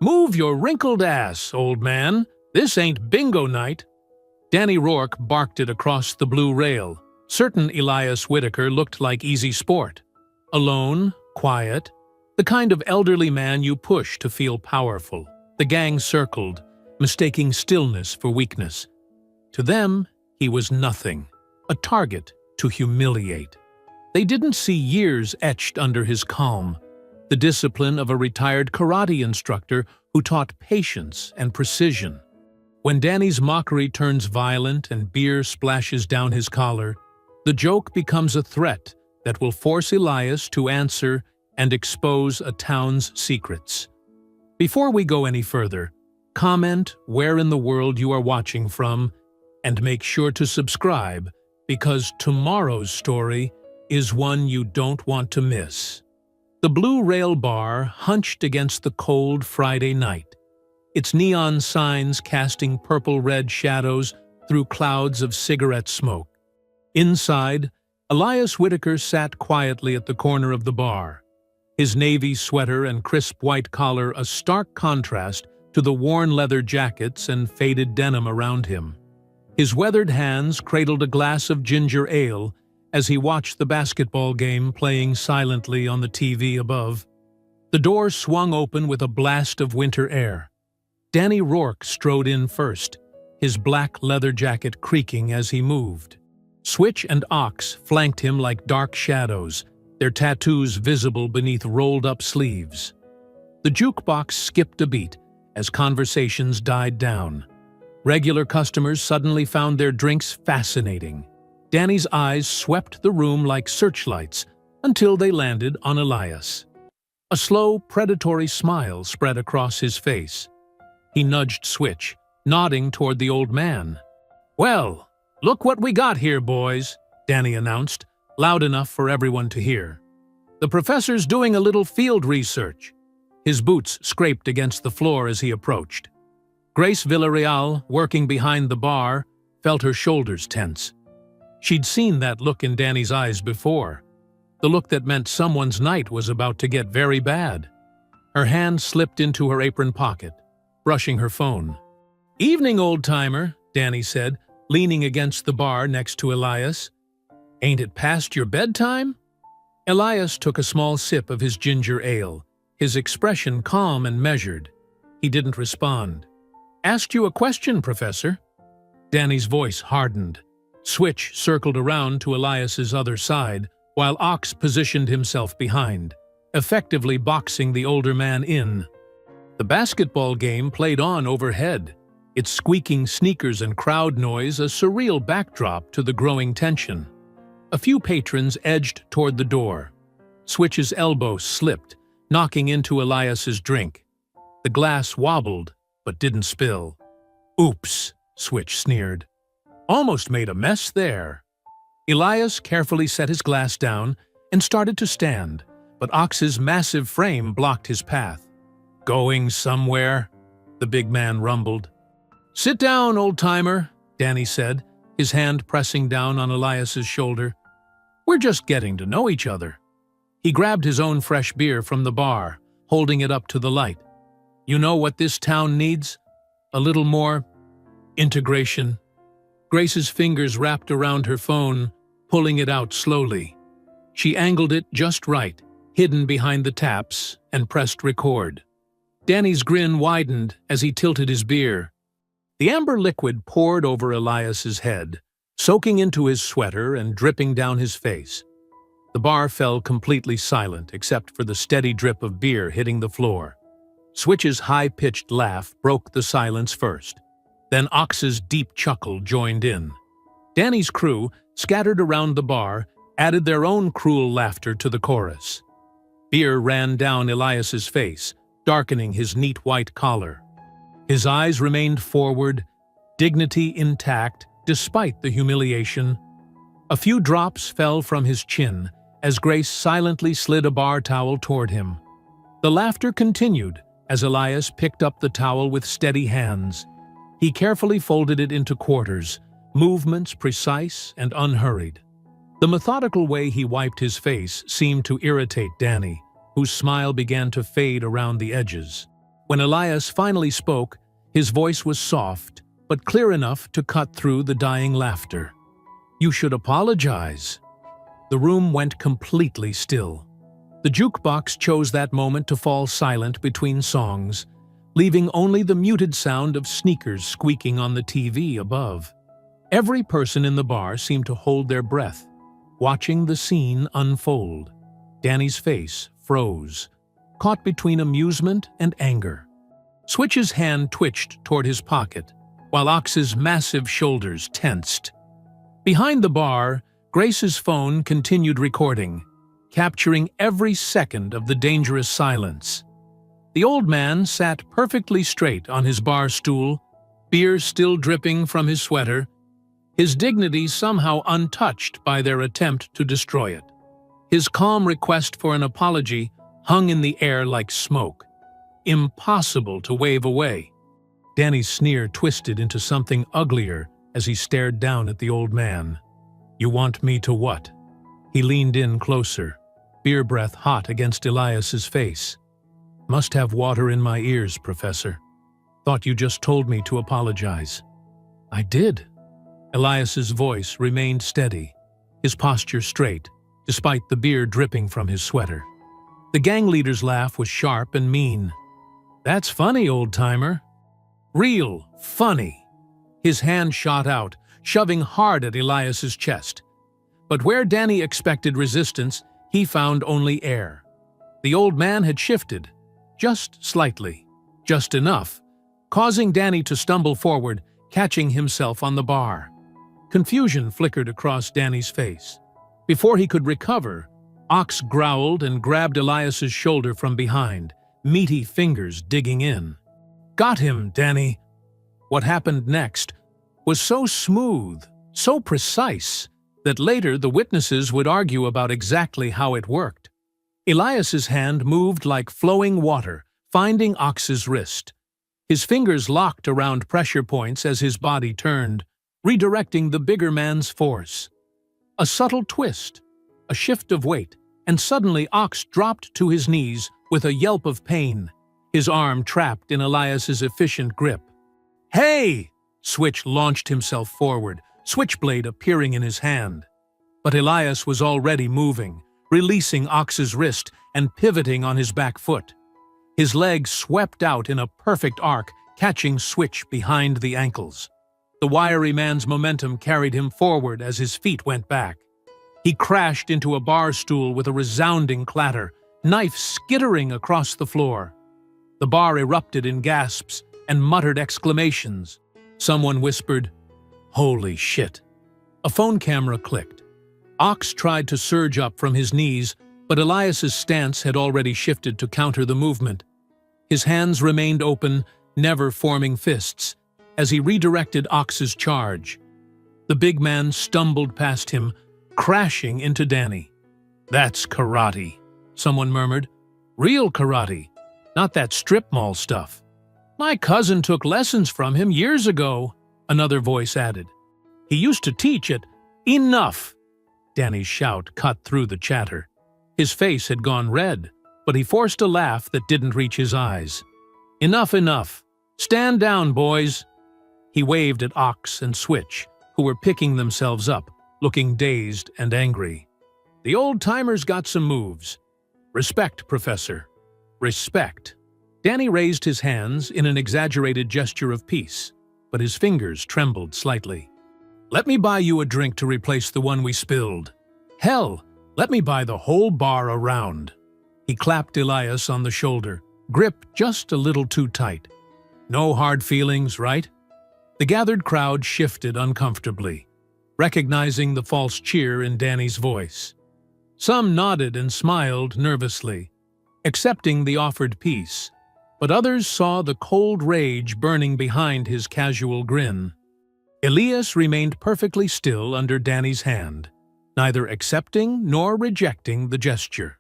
Move your wrinkled ass, old man. This ain't bingo night. Danny Rourke barked it across the blue rail. Certain Elias Whitaker looked like easy sport. Alone, quiet, the kind of elderly man you push to feel powerful. The gang circled, mistaking stillness for weakness. To them, he was nothing, a target to humiliate. They didn't see years etched under his calm, the discipline of a retired karate instructor who taught patience and precision. When Danny's mockery turns violent and beer splashes down his collar, the joke becomes a threat that will force Elias to answer and expose a town's secrets. Before we go any further, comment where in the world you are watching from and make sure to subscribe because tomorrow's story is one you don't want to miss. The Blue Rail Bar hunched against the cold Friday night, its neon signs casting purple-red shadows through clouds of cigarette smoke. Inside, Elias Whitaker sat quietly at the corner of the bar, his navy sweater and crisp white collar a stark contrast to the worn leather jackets and faded denim around him. His weathered hands cradled a glass of ginger ale as he watched the basketball game playing silently on the TV above. The door swung open with a blast of winter air. Danny Rourke strode in first, his black leather jacket creaking as he moved. Switch and Ox flanked him like dark shadows, their tattoos visible beneath rolled-up sleeves. The jukebox skipped a beat as conversations died down. Regular customers suddenly found their drinks fascinating. Danny's eyes swept the room like searchlights until they landed on Elias. A slow, predatory smile spread across his face. He nudged Switch, nodding toward the old man. "Well, look what we got here, boys," Danny announced, loud enough for everyone to hear. "The professor's doing a little field research." His boots scraped against the floor as he approached. Grace Villarreal, working behind the bar, felt her shoulders tense. She'd seen that look in Danny's eyes before, the look that meant someone's night was about to get very bad. Her hand slipped into her apron pocket, brushing her phone. "Evening, old-timer," Danny said, leaning against the bar next to Elias. "Ain't it past your bedtime?" Elias took a small sip of his ginger ale, his expression calm and measured. He didn't respond. "Asked you a question, Professor." Danny's voice hardened. Switch circled around to Elias's other side, while Ox positioned himself behind, effectively boxing the older man in. The basketball game played on overhead, its squeaking sneakers and crowd noise a surreal backdrop to the growing tension. A few patrons edged toward the door. Switch's elbow slipped, knocking into Elias's drink. The glass wobbled, but didn't spill. "Oops," Switch sneered. "Almost made a mess there." Elias carefully set his glass down and started to stand, but Ox's massive frame blocked his path. "Going somewhere?" the big man rumbled. "Sit down, old-timer," Danny said, his hand pressing down on Elias's shoulder. "We're just getting to know each other." He grabbed his own fresh beer from the bar, holding it up to the light. "You know what this town needs? A little more integration." Grace's fingers wrapped around her phone, pulling it out slowly. She angled it just right, hidden behind the taps, and pressed record. Danny's grin widened as he tilted his beer. The amber liquid poured over Elias's head, soaking into his sweater and dripping down his face. The bar fell completely silent except for the steady drip of beer hitting the floor. Switch's high-pitched laugh broke the silence first. Then Ox's deep chuckle joined in. Danny's crew, scattered around the bar, added their own cruel laughter to the chorus. Beer ran down Elias's face, darkening his neat white collar. His eyes remained forward, dignity intact despite the humiliation. A few drops fell from his chin as Grace silently slid a bar towel toward him. The laughter continued as Elias picked up the towel with steady hands. He carefully folded it into quarters, movements precise and unhurried. The methodical way he wiped his face seemed to irritate Danny, whose smile began to fade around the edges. When Elias finally spoke, his voice was soft, but clear enough to cut through the dying laughter. "You should apologize." The room went completely still. The jukebox chose that moment to fall silent between songs, leaving only the muted sound of sneakers squeaking on the TV above. Every person in the bar seemed to hold their breath, watching the scene unfold. Danny's face froze, caught between amusement and anger. Switch's hand twitched toward his pocket, while Ox's massive shoulders tensed. Behind the bar, Grace's phone continued recording, capturing every second of the dangerous silence. The old man sat perfectly straight on his bar stool, beer still dripping from his sweater, his dignity somehow untouched by their attempt to destroy it. His calm request for an apology hung in the air like smoke, impossible to wave away. Danny's sneer twisted into something uglier as he stared down at the old man. "You want me to what?" He leaned in closer, beer breath hot against Elias's face. "Must have water in my ears, Professor. Thought you just told me to apologize." "I did." Elias's voice remained steady, his posture straight, despite the beer dripping from his sweater. The gang leader's laugh was sharp and mean. "That's funny, old-timer. Real funny." His hand shot out, shoving hard at Elias's chest. But where Danny expected resistance, he found only air. The old man had shifted, just slightly, just enough, causing Danny to stumble forward, catching himself on the bar. Confusion flickered across Danny's face. Before he could recover, Ox growled and grabbed Elias's shoulder from behind, meaty fingers digging in. "Got him, Danny." What happened next was so smooth, so precise, that later the witnesses would argue about exactly how it worked. Elias's hand moved like flowing water, finding Ox's wrist. His fingers locked around pressure points as his body turned, redirecting the bigger man's force. A subtle twist, a shift of weight, and suddenly Ox dropped to his knees with a yelp of pain, his arm trapped in Elias's efficient grip. "Hey!" Switch launched himself forward, switchblade appearing in his hand. But Elias was already moving, releasing Ox's wrist and pivoting on his back foot. His legs swept out in a perfect arc, catching Switch behind the ankles. The wiry man's momentum carried him forward as his feet went back. He crashed into a bar stool with a resounding clatter, knife skittering across the floor. The bar erupted in gasps and muttered exclamations. Someone whispered, "Holy shit." A phone camera clicked. Ox tried to surge up from his knees, but Elias's stance had already shifted to counter the movement. His hands remained open, never forming fists, as he redirected Ox's charge. The big man stumbled past him, crashing into Danny. "That's karate," someone murmured. "Real karate, not that strip mall stuff." "My cousin took lessons from him years ago," another voice added. "He used to teach at—" "Enough!" Danny's shout cut through the chatter. His face had gone red, but he forced a laugh that didn't reach his eyes. "Enough, enough. Stand down, boys." He waved at Ox and Switch, who were picking themselves up, looking dazed and angry. "The old-timer's got some moves. Respect, Professor. Respect." Danny raised his hands in an exaggerated gesture of peace, but his fingers trembled slightly. "Let me buy you a drink to replace the one we spilled. Hell, let me buy the whole bar around." He clapped Elias on the shoulder, grip just a little too tight. "No hard feelings, right?" The gathered crowd shifted uncomfortably, recognizing the false cheer in Danny's voice. Some nodded and smiled nervously, accepting the offered peace, but others saw the cold rage burning behind his casual grin. Elias remained perfectly still under Danny's hand, neither accepting nor rejecting the gesture.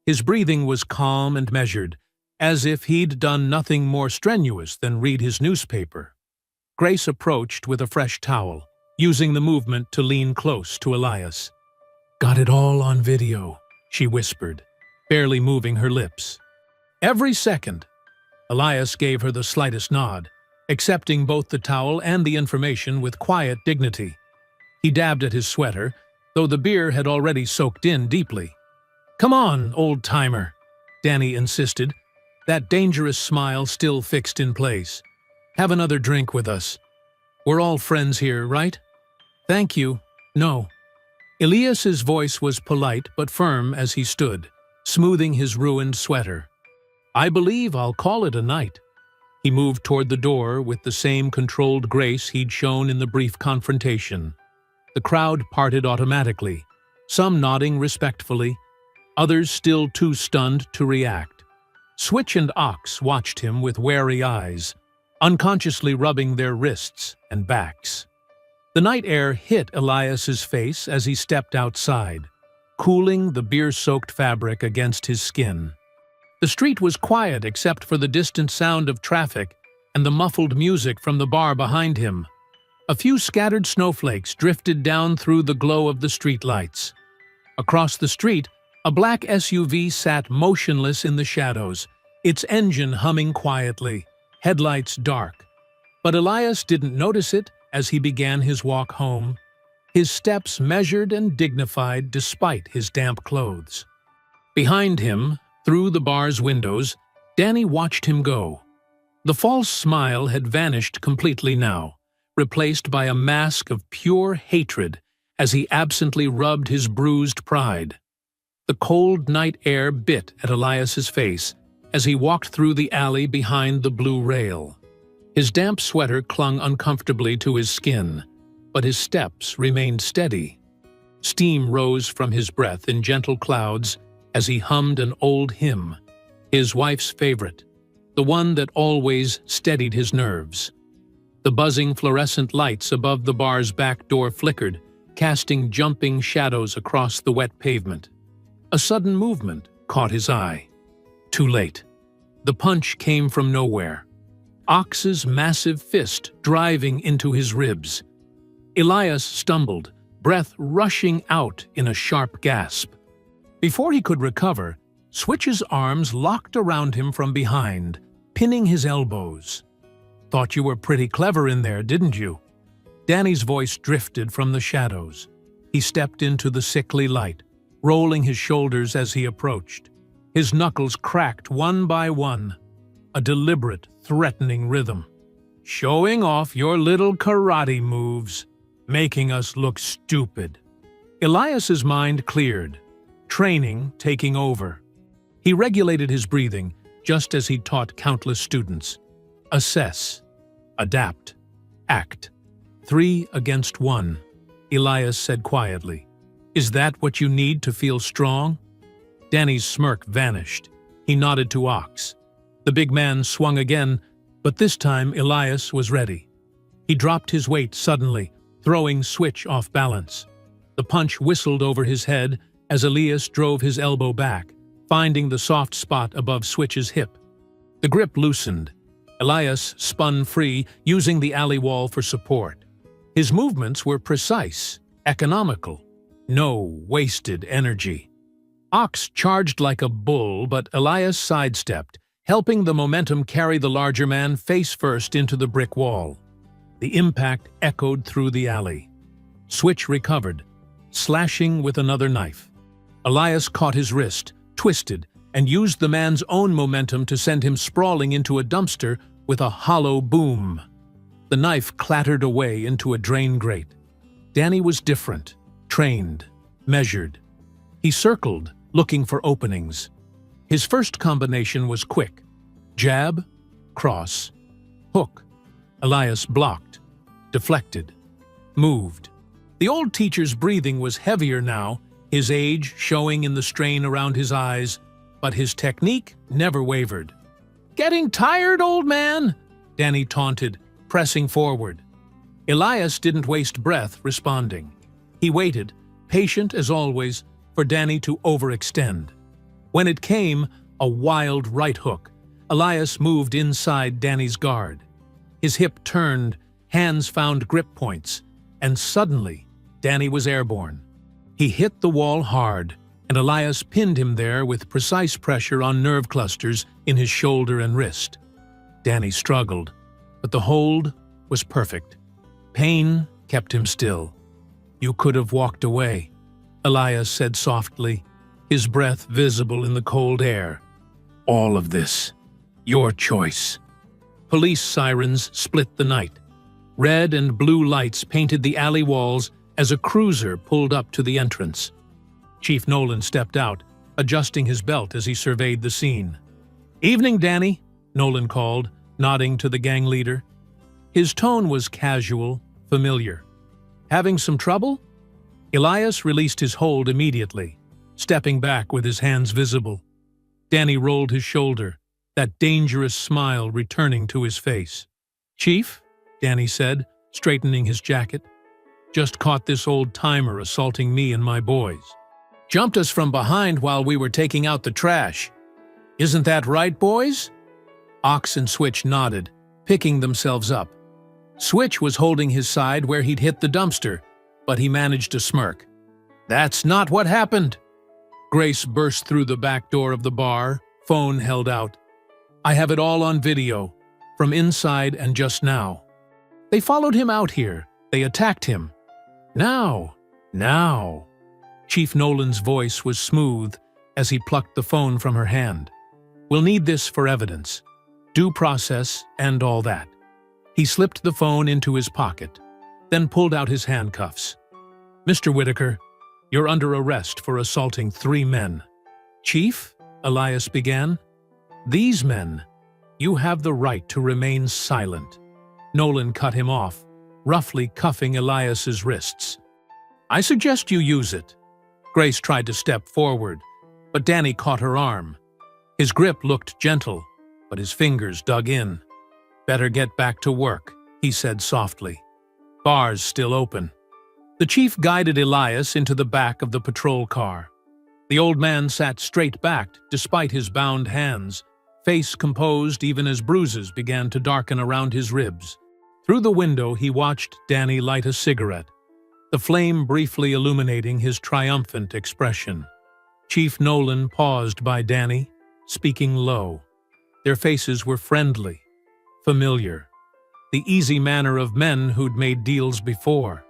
His breathing was calm and measured, as if he'd done nothing more strenuous than read his newspaper. Grace approached with a fresh towel, using the movement to lean close to Elias. "Got it all on video," she whispered, barely moving her lips. Every second, Elias gave her the slightest nod, accepting both the towel and the information with quiet dignity. He dabbed at his sweater, though the beer had already soaked in deeply. "Come on, old-timer," Danny insisted, that dangerous smile still fixed in place. "Have another drink with us. We're all friends here, right?" "Thank you. No." Elias's voice was polite but firm as he stood, smoothing his ruined sweater. "I believe I'll call it a night." He moved toward the door with the same controlled grace he'd shown in the brief confrontation. The crowd parted automatically, some nodding respectfully, others still too stunned to react. Switch and Ox watched him with wary eyes, unconsciously rubbing their wrists and backs. The night air hit Elias's face as he stepped outside, cooling the beer-soaked fabric against his skin. The street was quiet except for the distant sound of traffic and the muffled music from the bar behind him. A few scattered snowflakes drifted down through the glow of the streetlights. Across the street, a black SUV sat motionless in the shadows, its engine humming quietly, headlights dark. But Elias didn't notice it as he began his walk home, his steps measured and dignified despite his damp clothes. Behind him, through the bar's windows, Danny watched him go. The false smile had vanished completely now, replaced by a mask of pure hatred as he absently rubbed his bruised pride. The cold night air bit at Elias's face as he walked through the alley behind the blue rail. His damp sweater clung uncomfortably to his skin, but his steps remained steady. Steam rose from his breath in gentle clouds as he hummed an old hymn, his wife's favorite, the one that always steadied his nerves. The buzzing fluorescent lights above the bar's back door flickered, casting jumping shadows across the wet pavement. A sudden movement caught his eye. Too late. The punch came from nowhere. Ox's massive fist driving into his ribs. Elias stumbled, breath rushing out in a sharp gasp. Before he could recover, Switch's arms locked around him from behind, pinning his elbows. "Thought you were pretty clever in there, didn't you?" Danny's voice drifted from the shadows. He stepped into the sickly light, rolling his shoulders as he approached. His knuckles cracked one by one, a deliberate, threatening rhythm. "Showing off your little karate moves, making us look stupid." Elias's mind cleared, training taking over. He regulated his breathing, just as he'd taught countless students. Assess, adapt, act. 3 against 1, Elias said quietly. "Is that what you need to feel strong?" Danny's smirk vanished. He nodded to Ox. The big man swung again, but this time Elias was ready. He dropped his weight suddenly, throwing Switch off balance. The punch whistled over his head as Elias drove his elbow back, finding the soft spot above Switch's hip. The grip loosened. Elias spun free, using the alley wall for support. His movements were precise, economical. No wasted energy. Ox charged like a bull, but Elias sidestepped, helping the momentum carry the larger man face first into the brick wall. The impact echoed through the alley. Switch recovered, slashing with another knife. Elias caught his wrist, twisted, and used the man's own momentum to send him sprawling into a dumpster with a hollow boom. The knife clattered away into a drain grate. Danny was different, trained, measured. He circled, looking for openings. His first combination was quick. Jab, cross, hook. Elias blocked, deflected, moved. The old teacher's breathing was heavier now, his age showing in the strain around his eyes, but his technique never wavered. "Getting tired, old man?" Danny taunted, pressing forward. Elias didn't waste breath responding. He waited, patient as always, for Danny to overextend. When it came, a wild right hook, Elias moved inside Danny's guard. His hip turned, hands found grip points, and suddenly, Danny was airborne. He hit the wall hard, and Elias pinned him there with precise pressure on nerve clusters in his shoulder and wrist. Danny struggled, but the hold was perfect. Pain kept him still. "You could have walked away," Elias said softly, his breath visible in the cold air. "All of this, your choice." Police sirens split the night. Red and blue lights painted the alley walls as a cruiser pulled up to the entrance. Chief Nolan stepped out, adjusting his belt as he surveyed the scene. "Evening, Danny," Nolan called, nodding to the gang leader. His tone was casual, familiar. "Having some trouble?" Elias released his hold immediately, stepping back with his hands visible. Danny rolled his shoulder, that dangerous smile returning to his face. "Chief," Danny said, straightening his jacket, "just caught this old-timer assaulting me and my boys. Jumped us from behind while we were taking out the trash. Isn't that right, boys?" Ox and Switch nodded, picking themselves up. Switch was holding his side where he'd hit the dumpster, but he managed to smirk. "That's not what happened." Grace burst through the back door of the bar, phone held out. "I have it all on video, from inside and just now. They followed him out here. They attacked him. Now. Chief Nolan's voice was smooth as he plucked the phone from her hand. "We'll need this for evidence. Due process and all that." He slipped the phone into his pocket, then pulled out his handcuffs. "Mr. Whitaker, you're under arrest for assaulting 3 men." "Chief," Elias began, "these men, you have the right to remain silent." Nolan cut him off, roughly cuffing Elias's wrists. "I suggest you use it." Grace tried to step forward, but Danny caught her arm. His grip looked gentle, but his fingers dug in. "Better get back to work," he said softly. "Bar's still open." The chief guided Elias into the back of the patrol car. The old man sat straight-backed despite his bound hands, face composed even as bruises began to darken around his ribs. Through the window he watched Danny light a cigarette, the flame briefly illuminating his triumphant expression. Chief Nolan paused by Danny, speaking low. Their faces were friendly, familiar, the easy manner of men who'd made deals before.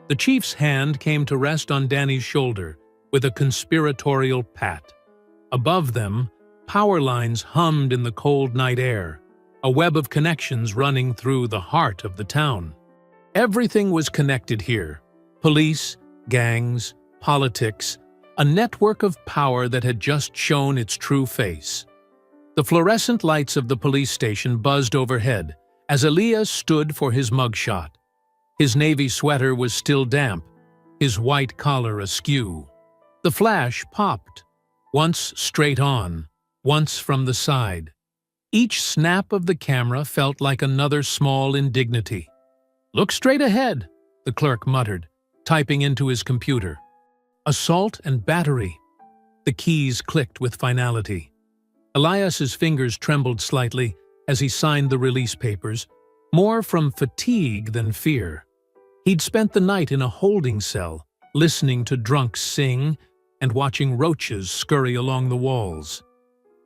The chief's hand came to rest on Danny's shoulder with a conspiratorial pat. Above them, power lines hummed in the cold night air, a web of connections running through the heart of the town. Everything was connected here: police, gangs, politics, a network of power that had just shown its true face. The fluorescent lights of the police station buzzed overhead as Elias stood for his mugshot. His navy sweater was still damp, his white collar askew. The flash popped, once straight on, once from the side. Each snap of the camera felt like another small indignity. "Look straight ahead," the clerk muttered, typing into his computer. "Assault and battery." The keys clicked with finality. Elias's fingers trembled slightly as he signed the release papers, more from fatigue than fear. He'd spent the night in a holding cell, listening to drunks sing and watching roaches scurry along the walls.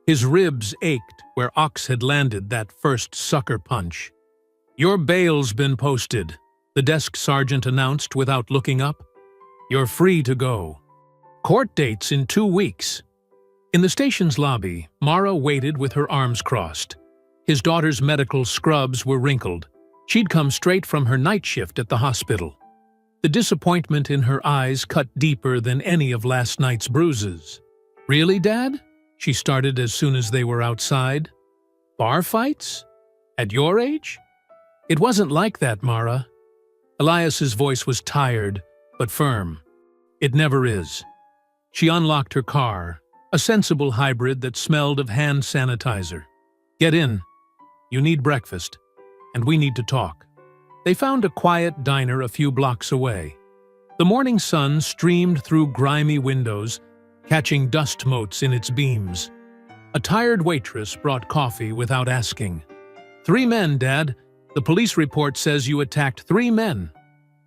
His ribs ached where Ox had landed that first sucker punch. "Your bail's been posted," the desk sergeant announced without looking up. "You're free to go. Court date's in 2 weeks." In the station's lobby, Mara waited with her arms crossed. His daughter's medical scrubs were wrinkled. She'd come straight from her night shift at the hospital. The disappointment in her eyes cut deeper than any of last night's bruises. "Really, Dad?" she started as soon as they were outside. "Bar fights? At your age?" "It wasn't like that, Mara." Elias's voice was tired, but firm. "It never is." She unlocked her car, a sensible hybrid that smelled of hand sanitizer. "Get in. You need breakfast, and we need to talk." They found a quiet diner a few blocks away. The morning sun streamed through grimy windows, catching dust motes in its beams. A tired waitress brought coffee without asking. "3 men, Dad. The police report says you attacked 3 men."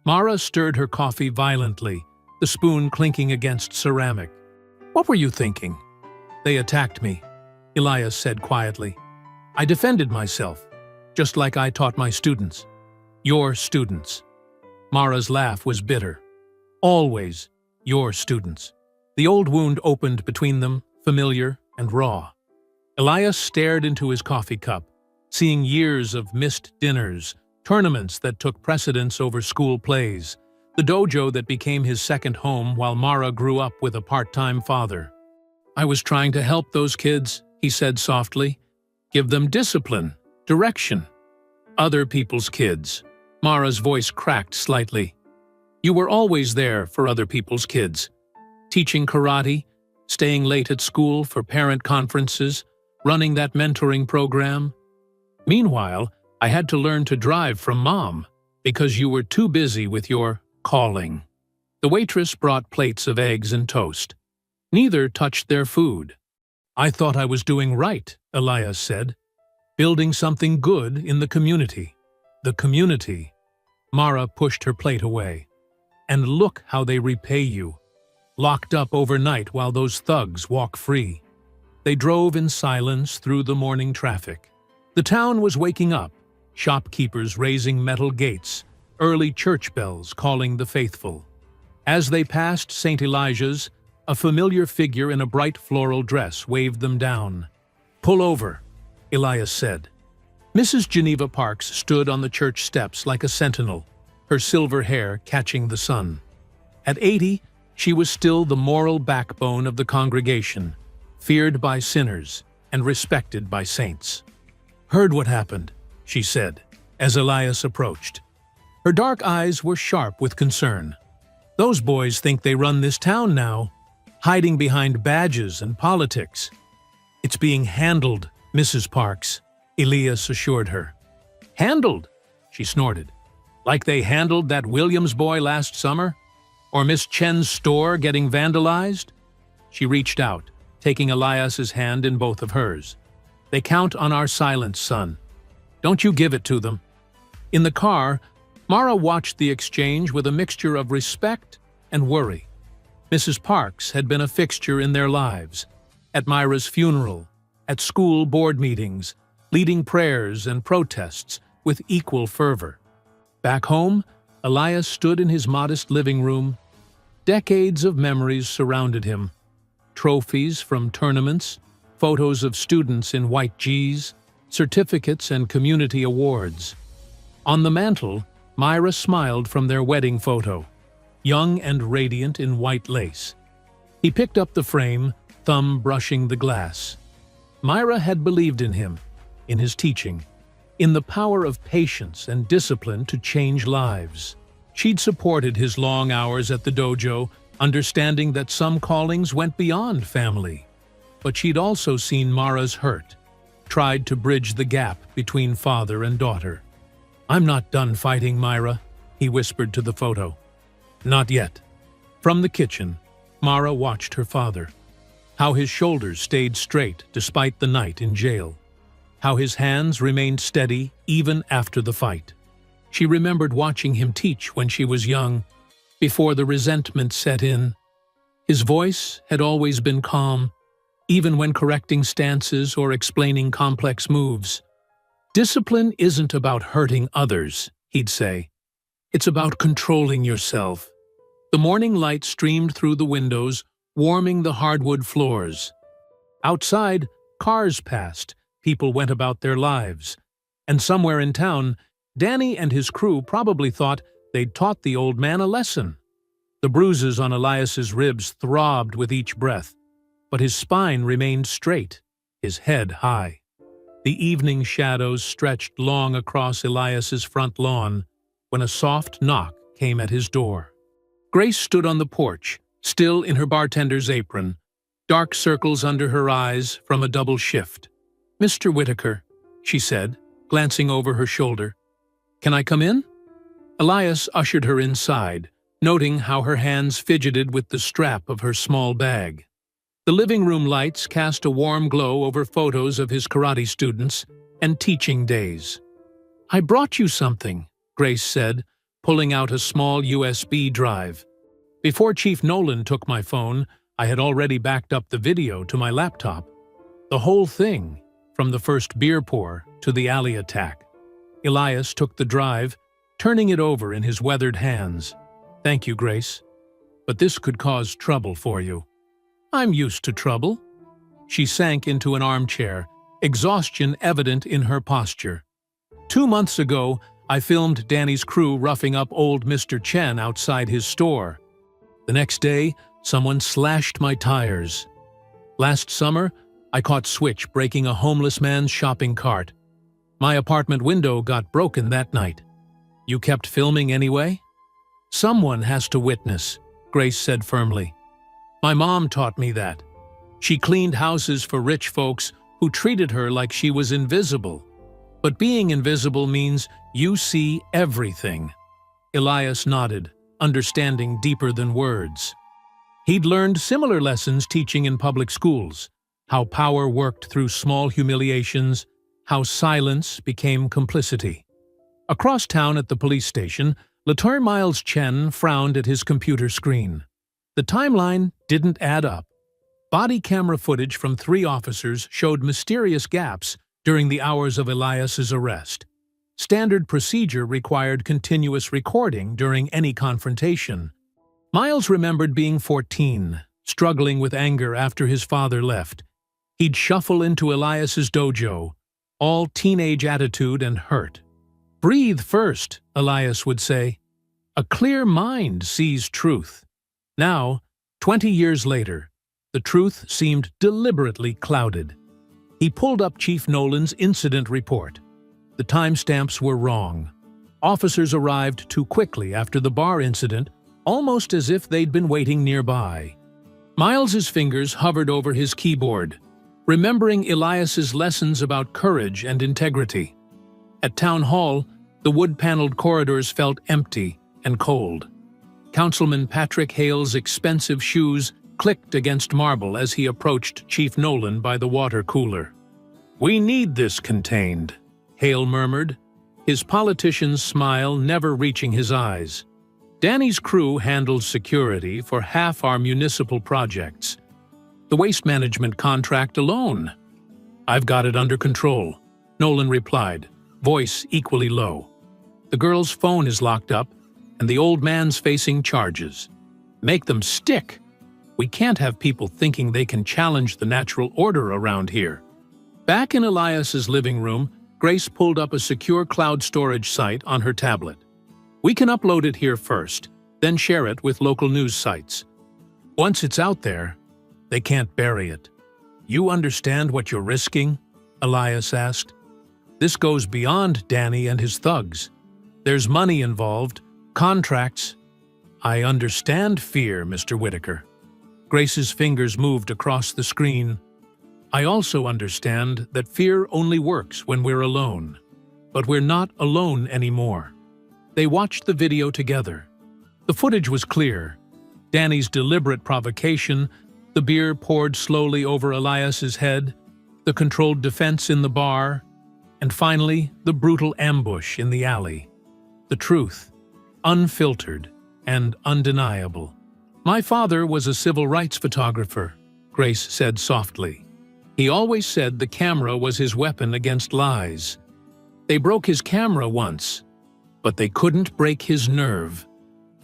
Mara stirred her coffee violently, the spoon clinking against ceramic. "What were you thinking?" "They attacked me," Elias said quietly. "I defended myself. just like I taught my students. Your students. Mara's laugh was bitter. Always your students. The old wound opened between them, familiar and raw. Elias stared into his coffee cup, seeing years of missed dinners, tournaments that took precedence over school plays, the dojo that became his second home while Mara grew up with a part-time father. I was trying to help those kids, he said softly. Give them discipline, direction. Other people's kids. Mara's voice cracked slightly. You were always there for other people's kids. Teaching karate, staying late at school for parent conferences, running that mentoring program. Meanwhile, I had to learn to drive from Mom because you were too busy with your calling. The waitress brought plates of eggs and toast. Neither touched their food. I thought I was doing right, Elias said. Building something good in the community. The community. Mara pushed her plate away. And look how they repay you. Locked up overnight while those thugs walk free. They drove in silence through the morning traffic. The town was waking up, shopkeepers raising metal gates, early church bells calling the faithful. As they passed St. Elijah's, a familiar figure in a bright floral dress waved them down. Pull over, Elias said. Mrs. Geneva Parks stood on the church steps like a sentinel, her silver hair catching the sun. At 80, she was still the moral backbone of the congregation, feared by sinners and respected by saints. Heard what happened, she said, as Elias approached. Her dark eyes were sharp with concern. Those boys think they run this town now, hiding behind badges and politics. It's being handled, Mrs. Parks, Elias assured her. Handled? She snorted. Like they handled that Williams boy last summer? Or Miss Chen's store getting vandalized? She reached out, taking Elias's hand in both of hers. They count on our silence, son. Don't you give it to them. In the car, Mara watched the exchange with a mixture of respect and worry. Mrs. Parks had been a fixture in their lives, at Myra's funeral, at school board meetings, leading prayers and protests with equal fervor. Back home, Elias stood in his modest living room. Decades of memories surrounded him. Trophies from tournaments, photos of students in white Gs, certificates and community awards. On the mantel, Myra smiled from their wedding photo, young and radiant in white lace. He picked up the frame, thumb brushing the glass. Myra had believed in him, in his teaching, in the power of patience and discipline to change lives. She'd supported his long hours at the dojo, understanding that some callings went beyond family. But she'd also seen Mara's hurt, tried to bridge the gap between father and daughter. I'm not done fighting, Myra, he whispered to the photo. Not yet. From the kitchen, Mara watched her father. How his shoulders stayed straight despite the night in jail. How his hands remained steady even after the fight. She remembered watching him teach when she was young, before the resentment set in. His voice had always been calm, even when correcting stances or explaining complex moves. Discipline isn't about hurting others, he'd say. It's about controlling yourself. The morning light streamed through the windows, warming the hardwood floors. Outside, cars passed, people went about their lives. And somewhere in town, Danny and his crew probably thought they'd taught the old man a lesson. The bruises on Elias's ribs throbbed with each breath, but his spine remained straight, his head high. The evening shadows stretched long across Elias's front lawn when a soft knock came at his door. Grace stood on the porch, still in her bartender's apron, dark circles under her eyes from a double shift. Mr. Whitaker, she said, glancing over her shoulder. Can I come in? Elias ushered her inside, noting how her hands fidgeted with the strap of her small bag. The living room lights cast a warm glow over photos of his karate students and teaching days. I brought you something, Grace said, pulling out a small USB drive. Before Chief Nolan took my phone, I had already backed up the video to my laptop. The whole thing, from the first beer pour to the alley attack. Elias took the drive, turning it over in his weathered hands. "Thank you, Grace. But this could cause trouble for you." "I'm used to trouble." She sank into an armchair, exhaustion evident in her posture. "2 months ago, I filmed Danny's crew roughing up old Mr. Chen outside his store. The next day, someone slashed my tires. Last summer, I caught Switch breaking a homeless man's shopping cart. My apartment window got broken that night. You kept filming anyway?" "Someone has to witness," Grace said firmly. "My mom taught me that. She cleaned houses for rich folks who treated her like she was invisible. But being invisible means you see everything." Elias nodded, understanding deeper than words. He'd learned similar lessons teaching in public schools, how power worked through small humiliations, how silence became complicity. Across town at the police station, Latour Miles Chen frowned at his computer screen. The timeline didn't add up. Body camera footage from 3 officers showed mysterious gaps during the hours of Elias's arrest. Standard procedure required continuous recording during any confrontation. Miles remembered being 14, struggling with anger after his father left. He'd shuffle into Elias's dojo, all teenage attitude and hurt. "Breathe first," Elias would say. "A clear mind sees truth." Now, 20 years later, the truth seemed deliberately clouded. He pulled up Chief Nolan's incident report. The timestamps were wrong. Officers arrived too quickly after the bar incident, almost as if they'd been waiting nearby. Miles's fingers hovered over his keyboard, remembering Elias's lessons about courage and integrity. At Town Hall, the wood-paneled corridors felt empty and cold. Councilman Patrick Hale's expensive shoes clicked against marble as he approached Chief Nolan by the water cooler. "We need this contained," Hale murmured, his politician's smile never reaching his eyes. "Danny's crew handles security for half our municipal projects. The waste management contract alone." "I've got it under control," Nolan replied, voice equally low. "The girl's phone is locked up, and the old man's facing charges. Make them stick. We can't have people thinking they can challenge the natural order around here." Back in Elias's living room, Grace pulled up a secure cloud storage site on her tablet. "We can upload it here first, then share it with local news sites. Once it's out there, they can't bury it." "You understand what you're risking?" Elias asked. "This goes beyond Danny and his thugs. There's money involved, contracts." "I understand fear, Mr. Whitaker." Grace's fingers moved across the screen. "I also understand that fear only works when we're alone. But we're not alone anymore." They watched the video together. The footage was clear. Danny's deliberate provocation, the beer poured slowly over Elias's head, the controlled defense in the bar, and finally, the brutal ambush in the alley. The truth, unfiltered and undeniable. "My father was a civil rights photographer," Grace said softly. "He always said the camera was his weapon against lies. They broke his camera once, but they couldn't break his nerve."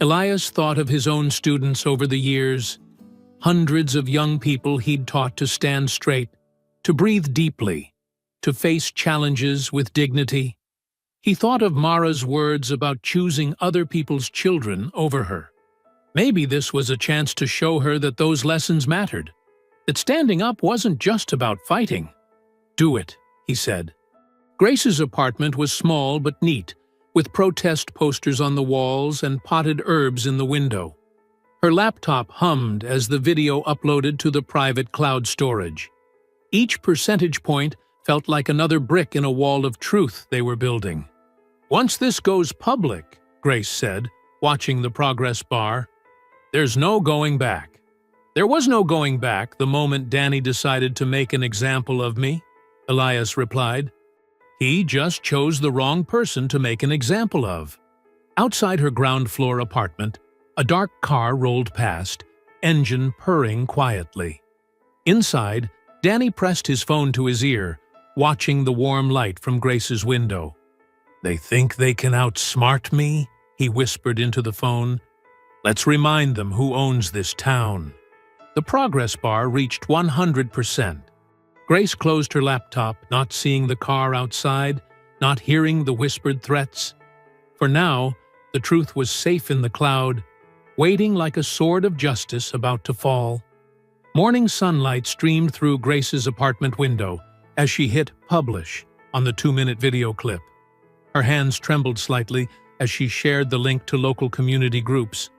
Elias thought of his own students over the years, hundreds of young people he'd taught to stand straight, to breathe deeply, to face challenges with dignity. He thought of Mara's words about choosing other people's children over her. Maybe this was a chance to show her that those lessons mattered, that standing up wasn't just about fighting. "Do it," he said. Grace's apartment was small but neat, with protest posters on the walls and potted herbs in the window. Her laptop hummed as the video uploaded to the private cloud storage. Each percentage point felt like another brick in a wall of truth they were building. "Once this goes public," Grace said, watching the progress bar, "there's no going back." "There was no going back the moment Danny decided to make an example of me," Elias replied. "He just chose the wrong person to make an example of." Outside her ground-floor apartment, a dark car rolled past, engine purring quietly. Inside, Danny pressed his phone to his ear, watching the warm light from Grace's window. "They think they can outsmart me?" he whispered into the phone. "Let's remind them who owns this town." The progress bar reached 100%. Grace closed her laptop, not seeing the car outside, not hearing the whispered threats. For now, the truth was safe in the cloud, waiting like a sword of justice about to fall. Morning sunlight streamed through Grace's apartment window as she hit publish on the 2-minute video clip. Her hands trembled slightly as she shared the link to local community groups.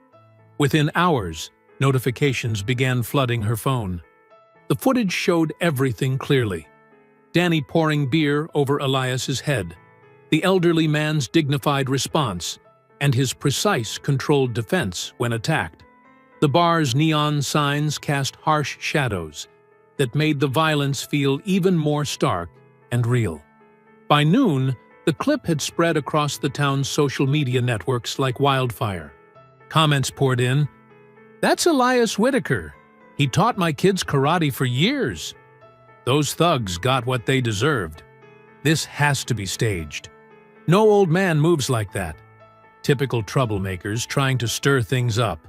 Within hours, notifications began flooding her phone. The footage showed everything clearly. Danny pouring beer over Elias's head, the elderly man's dignified response, and his precise, controlled defense when attacked. The bar's neon signs cast harsh shadows that made the violence feel even more stark and real. By noon, the clip had spread across the town's social media networks like wildfire. Comments poured in. "That's Elias Whitaker. He taught my kids karate for years. Those thugs got what they deserved. This has to be staged. No old man moves like that." Typical troublemakers trying to stir things up.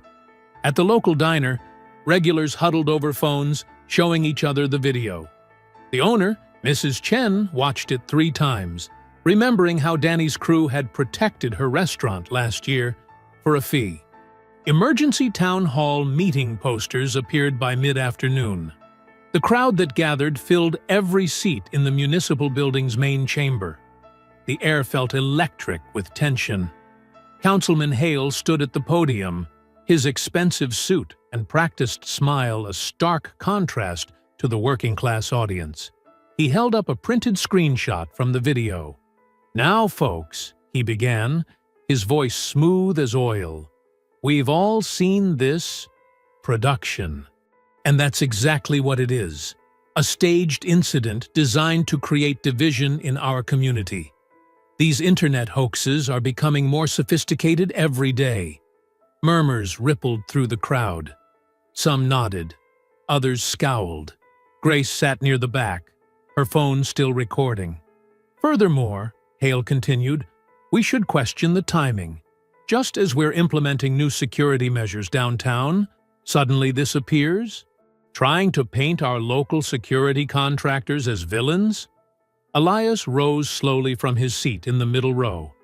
At the local diner, regulars huddled over phones, showing each other the video. The owner, Mrs. Chen, watched it 3 times, remembering how Danny's crew had protected her restaurant last year for a fee. Emergency town hall meeting posters appeared by mid-afternoon. The crowd that gathered filled every seat in the municipal building's main chamber. The air felt electric with tension. Councilman Hale stood at the podium, his expensive suit and practiced smile a stark contrast to the working-class audience. He held up a printed screenshot from the video. "Now, folks," he began, his voice smooth as oil, "we've all seen this production." And that's exactly what it is. A staged incident designed to create division in our community. These internet hoaxes are becoming more sophisticated every day. Murmurs rippled through the crowd. Some nodded. Others scowled. Grace sat near the back, her phone still recording. "Furthermore," Hale continued, "we should question the timing. Just as we're implementing new security measures downtown, suddenly this appears? Trying to paint our local security contractors as villains?" Elias rose slowly from his seat in the middle row.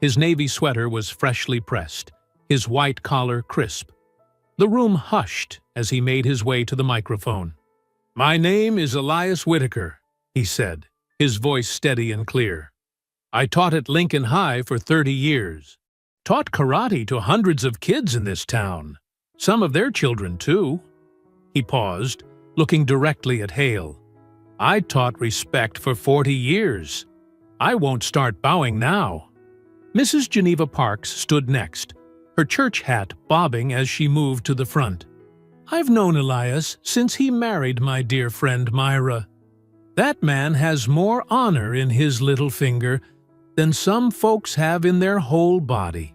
His navy sweater was freshly pressed, his white collar crisp. The room hushed as he made his way to the microphone. "My name is Elias Whitaker," he said, his voice steady and clear. "I taught at Lincoln High for 30 years. Taught karate to hundreds of kids in this town. Some of their children, too." He paused, looking directly at Hale. "I taught respect for 40 years. I won't start bowing now." Mrs. Geneva Parks stood next, her church hat bobbing as she moved to the front. "I've known Elias since he married my dear friend Myra. That man has more honor in his little finger than some folks have in their whole body."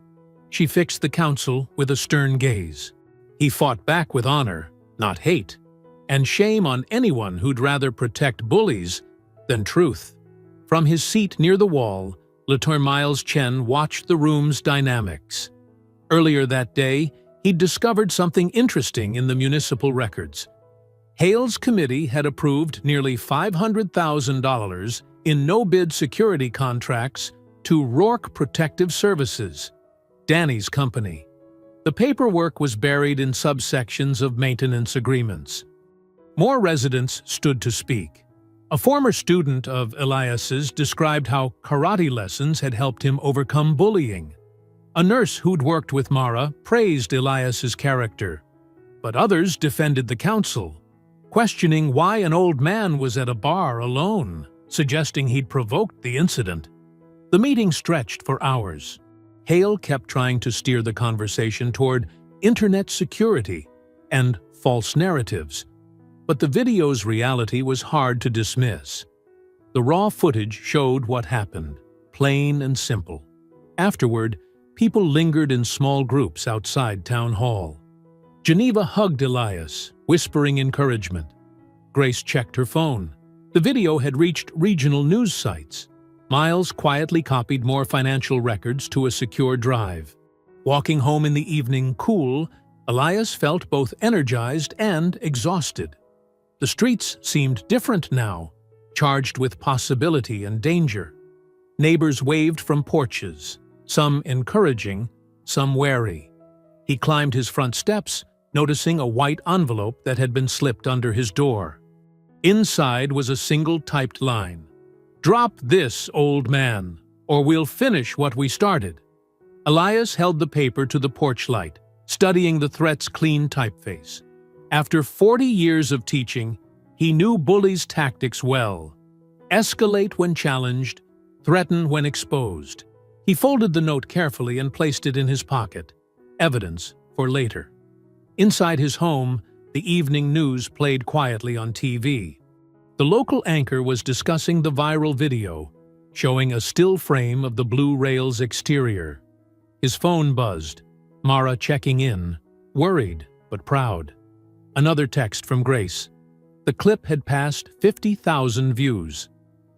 She fixed the council with a stern gaze. He fought back with honor, not hate, and shame on anyone who'd rather protect bullies than truth. From his seat near the wall, Latour Miles Chen watched the room's dynamics. Earlier that day, he'd discovered something interesting in the municipal records. Hale's committee had approved nearly $500,000 in no-bid security contracts to Rourke Protective Services, Danny's company. The paperwork was buried in subsections of maintenance agreements. More residents stood to speak. A former student of Elias's described how karate lessons had helped him overcome bullying. A nurse who'd worked with Mara praised Elias's character, but others defended the council, questioning why an old man was at a bar alone, suggesting he'd provoked the incident. The meeting stretched for hours. Hale kept trying to steer the conversation toward internet security and false narratives, but the video's reality was hard to dismiss. The raw footage showed what happened, plain and simple. Afterward, people lingered in small groups outside town hall. Geneva hugged Elias, whispering encouragement. Grace checked her phone. The video had reached regional news sites. Miles quietly copied more financial records to a secure drive. Walking home in the evening cool, Elias felt both energized and exhausted. The streets seemed different now, charged with possibility and danger. Neighbors waved from porches, some encouraging, some wary. He climbed his front steps, noticing a white envelope that had been slipped under his door. Inside was a single typed line. "Drop this, old man, or we'll finish what we started." Elias held the paper to the porch light, studying the threat's clean typeface. After 40 years of teaching, he knew Bullies' tactics well. Escalate when challenged, threaten when exposed. He folded the note carefully and placed it in his pocket, evidence for later. Inside his home, the evening news played quietly on TV. The local anchor was discussing the viral video, showing a still frame of the blue rail's exterior. His phone buzzed, Mara checking in, worried but proud. Another text from Grace. The clip had passed 50,000 views.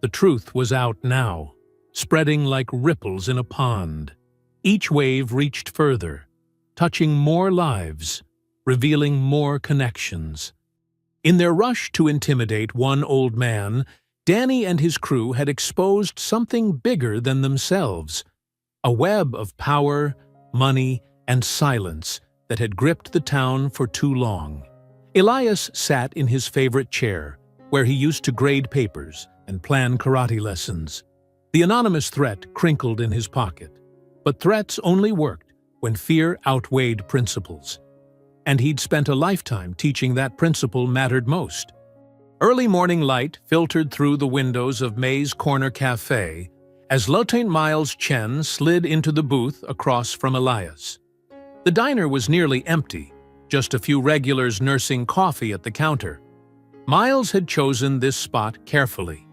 The truth was out now, spreading like ripples in a pond. Each wave reached further, touching more lives, revealing more connections. In their rush to intimidate one old man, Danny and his crew had exposed something bigger than themselves, a web of power, money, and silence that had gripped the town for too long. Elias sat in his favorite chair, where he used to grade papers and plan karate lessons. The anonymous threat crinkled in his pocket, but threats only worked when fear outweighed principles. And he'd spent a lifetime teaching that principle mattered most. Early morning light filtered through the windows of May's Corner Cafe as Lieutenant Miles Chen slid into the booth across from Elias. The diner was nearly empty, just a few regulars nursing coffee at the counter. Miles had chosen this spot carefully,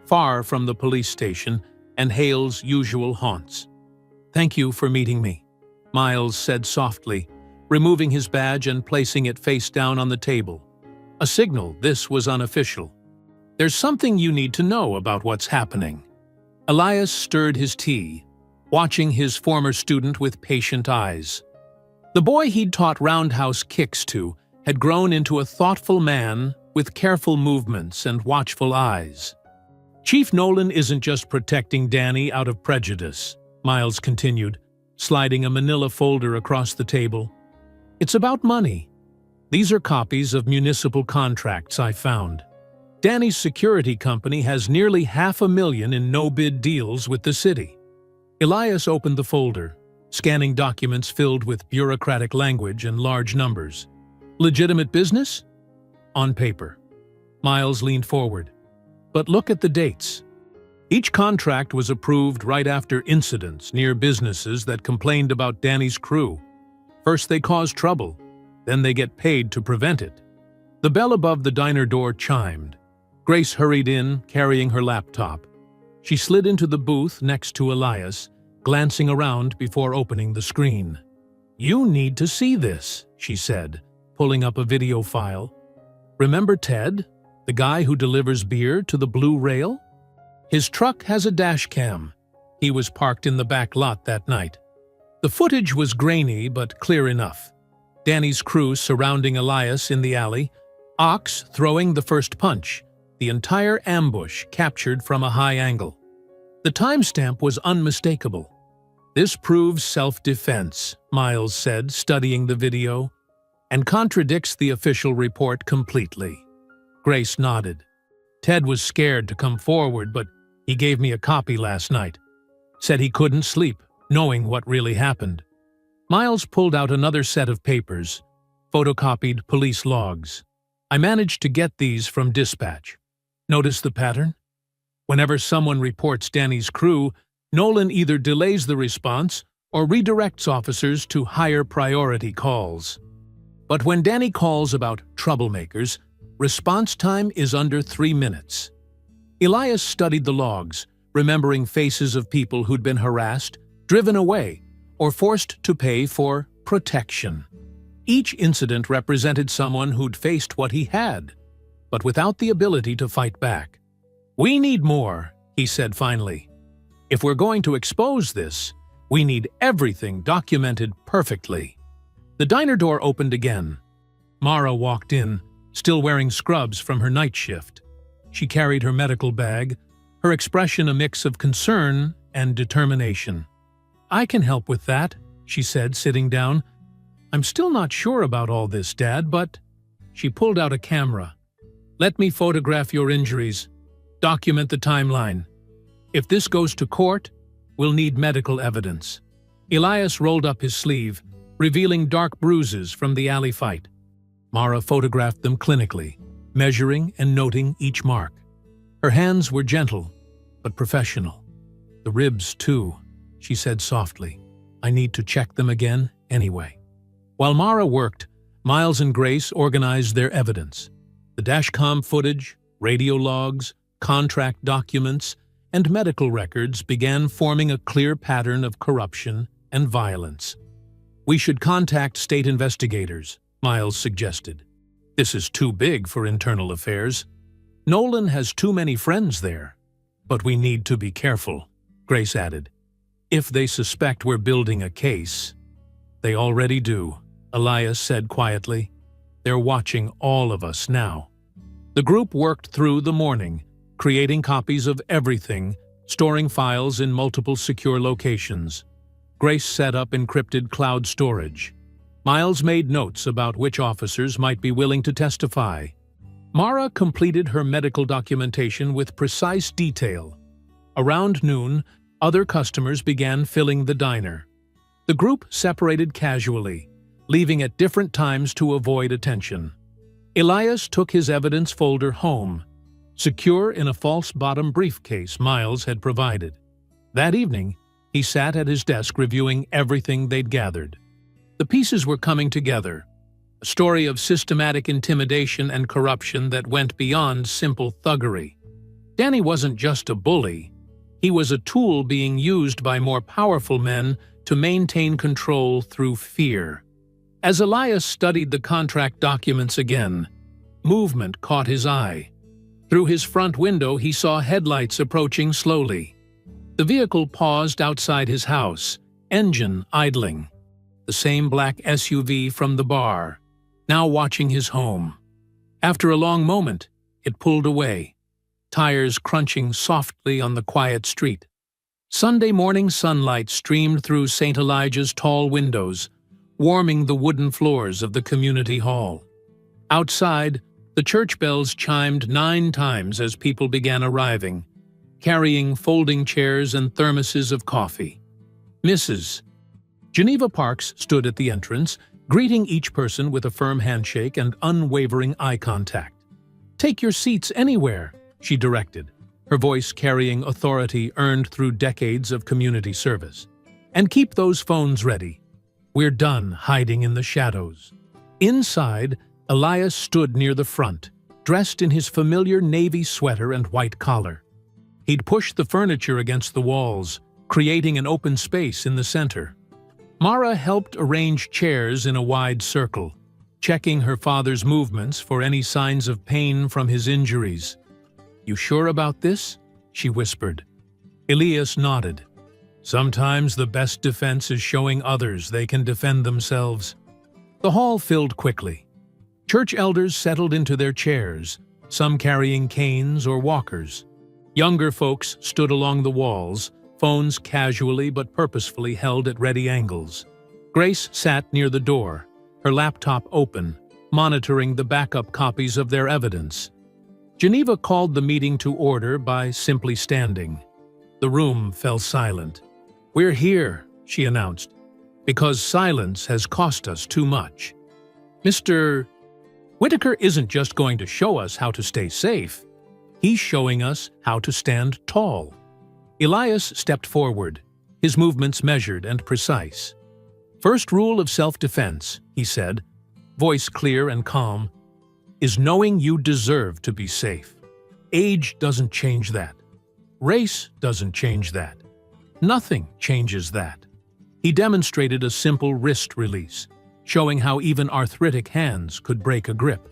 far from the police station and Hale's usual haunts. "Thank you for meeting me," Miles said softly, removing his badge and placing it face down on the table. A signal this was unofficial. "There's something you need to know about what's happening." Elias stirred his tea, watching his former student with patient eyes. The boy he'd taught roundhouse kicks to had grown into a thoughtful man with careful movements and watchful eyes. "Chief Nolan isn't just protecting Danny out of prejudice," Miles continued, sliding a manila folder across the table. "It's about money. These are copies of municipal contracts I found. Danny's security company has nearly $500,000 in no-bid deals with the city." Elias opened the folder, scanning documents filled with bureaucratic language and large numbers. "Legitimate business?" "On paper." Miles leaned forward. "But look at the dates. Each contract was approved right after incidents near businesses that complained about Danny's crew. First they cause trouble, then they get paid to prevent it." The bell above the diner door chimed. Grace hurried in, carrying her laptop. She slid into the booth next to Elias, glancing around before opening the screen. "You need to see this," she said, pulling up a video file. "Remember Ted, the guy who delivers beer to the Blue Rail? His truck has a dash cam. He was parked in the back lot that night. The footage was grainy but clear enough. Danny's crew surrounding Elias in the alley, Ox throwing the first punch, the entire ambush captured from a high angle. The timestamp was unmistakable. "This proves self-defense," Miles said, studying the video, "and contradicts the official report completely." Grace nodded. "Ted was scared to come forward, but he gave me a copy last night. Said he couldn't sleep, knowing what really happened." Miles pulled out another set of papers, photocopied police logs. "I managed to get these from dispatch. Notice the pattern? Whenever someone reports Danny's crew, Nolan either delays the response or redirects officers to higher priority calls. But when Danny calls about troublemakers, response time is under 3 minutes." Elias studied the logs, remembering faces of people who'd been harassed, driven away, or forced to pay for protection. Each incident represented someone who'd faced what he had, but without the ability to fight back. "We need more," he said finally. If we're going to expose this, we need everything documented perfectly. The diner door opened again. Mara walked in, still wearing scrubs from her night shift. She carried her medical bag, her expression a mix of concern and determination. "I can help with that," she said, sitting down. "I'm still not sure about all this, Dad, but—" She pulled out a camera. "Let me photograph your injuries. Document the timeline. If this goes to court, we'll need medical evidence." Elias rolled up his sleeve, revealing dark bruises from the alley fight. Mara photographed them clinically, measuring and noting each mark. Her hands were gentle, but professional. "The ribs, too," she said softly. "I need to check them again anyway." While Mara worked, Miles and Grace organized their evidence. The dashcam footage, radio logs, contract documents, and medical records began forming a clear pattern of corruption and violence. "We should contact state investigators," Miles suggested. "This is too big for internal affairs. Nolan has too many friends there. But we need to be careful," Grace added. "If they suspect we're building a case—" "They already do," Elias said quietly. "They're watching all of us now." The group worked through the morning, creating copies of everything, storing files in multiple secure locations. Grace set up encrypted cloud storage. Miles made notes about which officers might be willing to testify. Mara completed her medical documentation with precise detail. Around noon, other customers began filling the diner. The group separated casually, leaving at different times to avoid attention. Elias took his evidence folder home, secure in a false bottom briefcase Miles had provided. That evening, he sat at his desk reviewing everything they'd gathered. The pieces were coming together, a story of systematic intimidation and corruption that went beyond simple thuggery. Danny wasn't just a bully. He was a tool being used by more powerful men to maintain control through fear. As Elias studied the contract documents again, movement caught his eye. Through his front window, he saw headlights approaching slowly. The vehicle paused outside his house, engine idling. The same black SUV from the bar, now watching his home. After a long moment, it pulled away, tires crunching softly on the quiet street. Sunday morning sunlight streamed through St. Elijah's tall windows, warming the wooden floors of the community hall. Outside, the church bells chimed 9 times as people began arriving, carrying folding chairs and thermoses of coffee. Mrs. Geneva Parks stood at the entrance, greeting each person with a firm handshake and unwavering eye contact. "Take your seats anywhere," she directed, her voice carrying authority earned through decades of community service. "And keep those phones ready. We're done hiding in the shadows." Inside, Elias stood near the front, dressed in his familiar navy sweater and white collar. He'd pushed the furniture against the walls, creating an open space in the center. Mara helped arrange chairs in a wide circle, checking her father's movements for any signs of pain from his injuries. "You sure about this?" she whispered. Elias nodded. "Sometimes the best defense is showing others they can defend themselves." The hall filled quickly. Church elders settled into their chairs, some carrying canes or walkers. Younger folks stood along the walls, phones casually but purposefully held at ready angles. Grace sat near the door, her laptop open, monitoring the backup copies of their evidence. Geneva called the meeting to order by simply standing. The room fell silent. "We're here," she announced, "because silence has cost us too much. Mr. Whitaker isn't just going to show us how to stay safe. He's showing us how to stand tall." Elias stepped forward, his movements measured and precise. "First rule of self-defense," he said, voice clear and calm, "is knowing you deserve to be safe. Age doesn't change that. Race doesn't change that. Nothing changes that." He demonstrated a simple wrist release, showing how even arthritic hands could break a grip.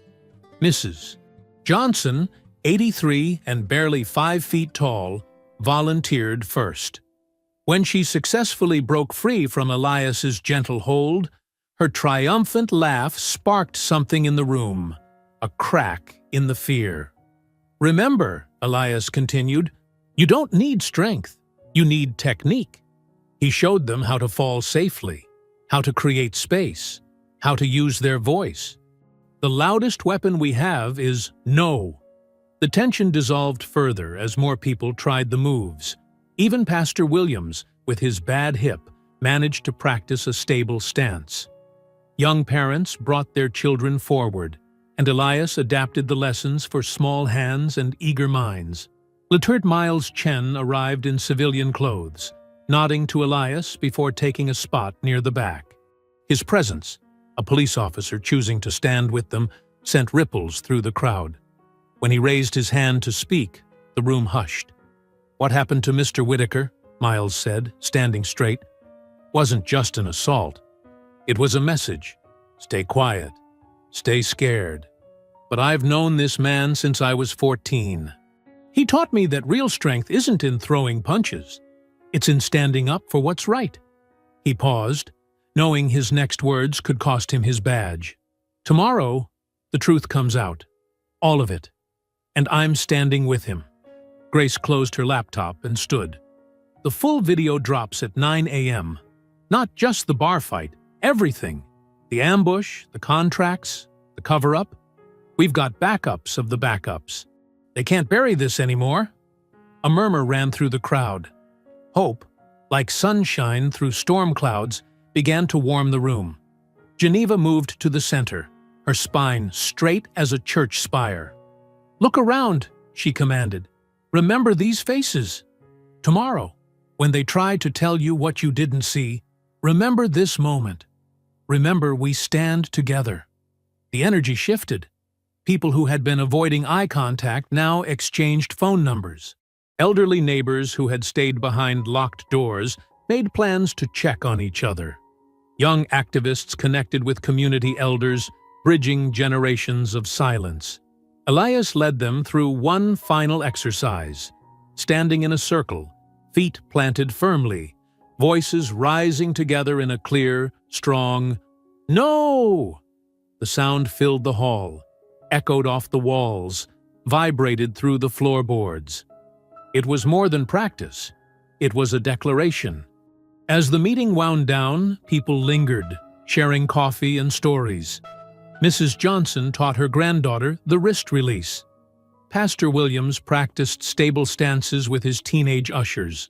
Mrs. Johnson, 83 and barely 5 feet tall, volunteered first. When she successfully broke free from Elias's gentle hold, her triumphant laugh sparked something in the room, a crack in the fear. "Remember," Elias continued, "you don't need strength, you need technique." He showed them how to fall safely, how to create space, how to use their voice. "The loudest weapon we have is no." The tension dissolved further as more people tried the moves. Even Pastor Williams, with his bad hip, managed to practice a stable stance. Young parents brought their children forward, and Elias adapted the lessons for small hands and eager minds. Lieutenant Miles Chen arrived in civilian clothes, nodding to Elias before taking a spot near the back. His presence, a police officer choosing to stand with them, sent ripples through the crowd. When he raised his hand to speak, the room hushed. "What happened to Mr. Whitaker?" Miles said, standing straight. "Wasn't just an assault. It was a message. Stay quiet. Stay scared. But I've known this man since I was 14. He taught me that real strength isn't in throwing punches. It's in standing up for what's right." He paused, knowing his next words could cost him his badge. "Tomorrow, the truth comes out. All of it. And I'm standing with him." Grace closed her laptop and stood. "The full video drops at 9 a.m. Not just the bar fight, everything. The ambush, the contracts, the cover-up. We've got backups of the backups. They can't bury this anymore." A murmur ran through the crowd. Hope, like sunshine through storm clouds, began to warm the room. Geneva moved to the center, her spine straight as a church spire. "Look around," she commanded. "Remember these faces. Tomorrow, when they try to tell you what you didn't see, remember this moment. Remember we stand together." The energy shifted. People who had been avoiding eye contact now exchanged phone numbers. Elderly neighbors who had stayed behind locked doors made plans to check on each other. Young activists connected with community elders, bridging generations of silence. Elias led them through one final exercise, standing in a circle, feet planted firmly, voices rising together in a clear, strong "No!" The sound filled the hall, echoed off the walls, vibrated through the floorboards. It was more than practice. It was a declaration. As the meeting wound down, people lingered, sharing coffee and stories. Mrs. Johnson taught her granddaughter the wrist release. Pastor Williams practiced stable stances with his teenage ushers.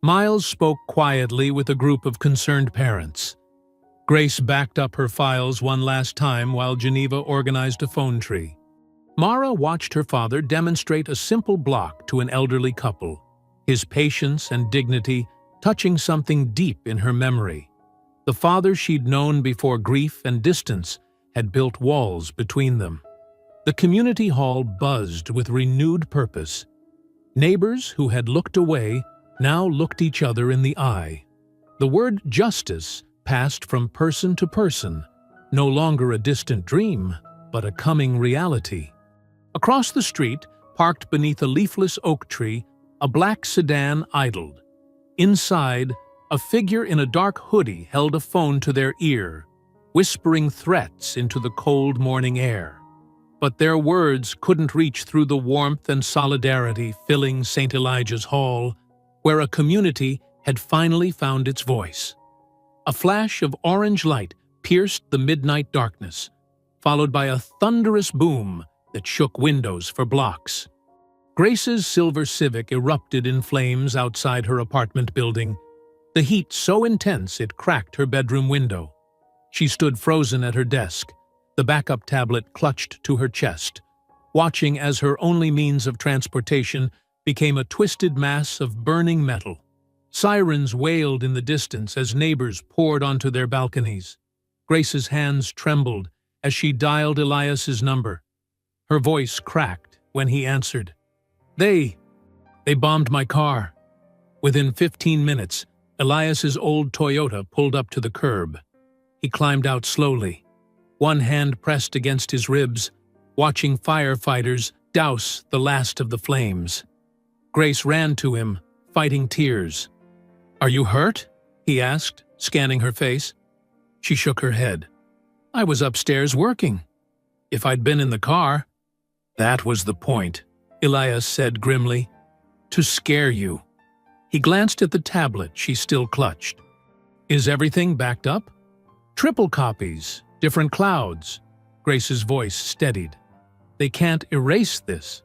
Miles spoke quietly with a group of concerned parents. Grace backed up her files one last time while Geneva organized a phone tree. Mara watched her father demonstrate a simple block to an elderly couple, his patience and dignity touching something deep in her memory. The father she'd known before grief and distance had built walls between them. The community hall buzzed with renewed purpose. Neighbors who had looked away now looked each other in the eye. The word justice passed from person to person, no longer a distant dream, but a coming reality. Across the street, parked beneath a leafless oak tree, a black sedan idled. Inside, a figure in a dark hoodie held a phone to their ear, whispering threats into the cold morning air. But their words couldn't reach through the warmth and solidarity filling St. Elijah's Hall, where a community had finally found its voice. A flash of orange light pierced the midnight darkness, followed by a thunderous boom that shook windows for blocks. Grace's silver Civic erupted in flames outside her apartment building, the heat so intense it cracked her bedroom window. She stood frozen at her desk, the backup tablet clutched to her chest, watching as her only means of transportation became a twisted mass of burning metal. Sirens wailed in the distance as neighbors poured onto their balconies. Grace's hands trembled as she dialed Elias's number. Her voice cracked when he answered. They bombed my car." Within 15 minutes, Elias's old Toyota pulled up to the curb. He climbed out slowly, one hand pressed against his ribs, watching firefighters douse the last of the flames. Grace ran to him, fighting tears. "Are you hurt?" he asked, scanning her face. She shook her head. "I was upstairs working. If I'd been in the car—" "That was the point," Elias said grimly. "To scare you." He glanced at the tablet she still clutched. "Is everything backed up?" "Triple copies, different clouds." Grace's voice steadied. "They can't erase this."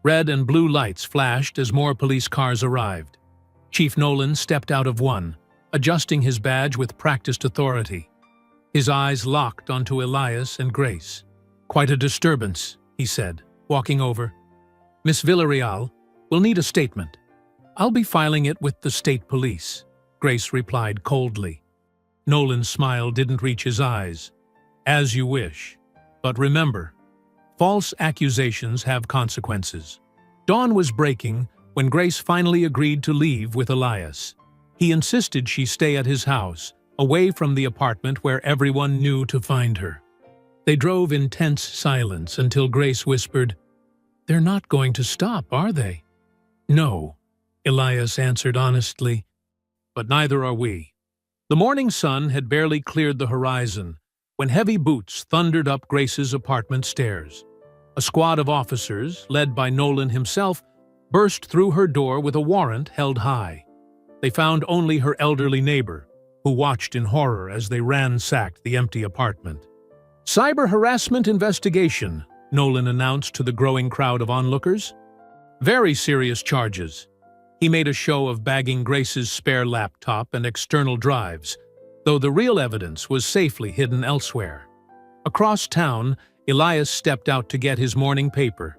Red and blue lights flashed as more police cars arrived. Chief Nolan stepped out of one, adjusting his badge with practiced authority. His eyes locked onto Elias and Grace. "Quite a disturbance," he said, walking over. "Miss Villarreal, we'll need a statement." "I'll be filing it with the state police," Grace replied coldly. Nolan's smile didn't reach his eyes. "As you wish. But remember, false accusations have consequences." Dawn was breaking when Grace finally agreed to leave with Elias. He insisted she stay at his house, away from the apartment where everyone knew to find her. They drove in tense silence until Grace whispered, "They're not going to stop, are they?" "No," Elias answered honestly, "but neither are we." The morning sun had barely cleared the horizon when heavy boots thundered up Grace's apartment stairs. A squad of officers, led by Nolan himself, burst through her door with a warrant held high. They found only her elderly neighbor, who watched in horror as they ransacked the empty apartment. "Cyber harassment investigation," Nolan announced to the growing crowd of onlookers. "Very serious charges." He made a show of bagging Grace's spare laptop and external drives, though the real evidence was safely hidden elsewhere. Across town, Elias stepped out to get his morning paper.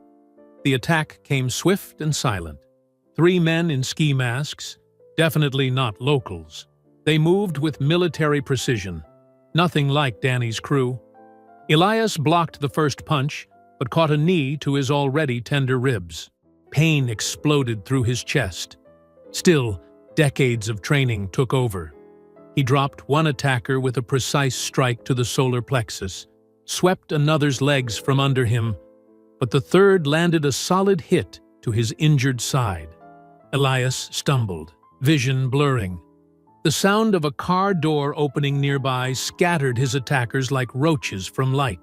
The attack came swift and silent. 3 men in ski masks, definitely not locals. They moved with military precision, nothing like Danny's crew. Elias blocked the first punch, but caught a knee to his already tender ribs. Pain exploded through his chest. Still, decades of training took over. He dropped one attacker with a precise strike to the solar plexus, swept another's legs from under him, but the third landed a solid hit to his injured side. Elias stumbled, vision blurring. The sound of a car door opening nearby scattered his attackers like roaches from light.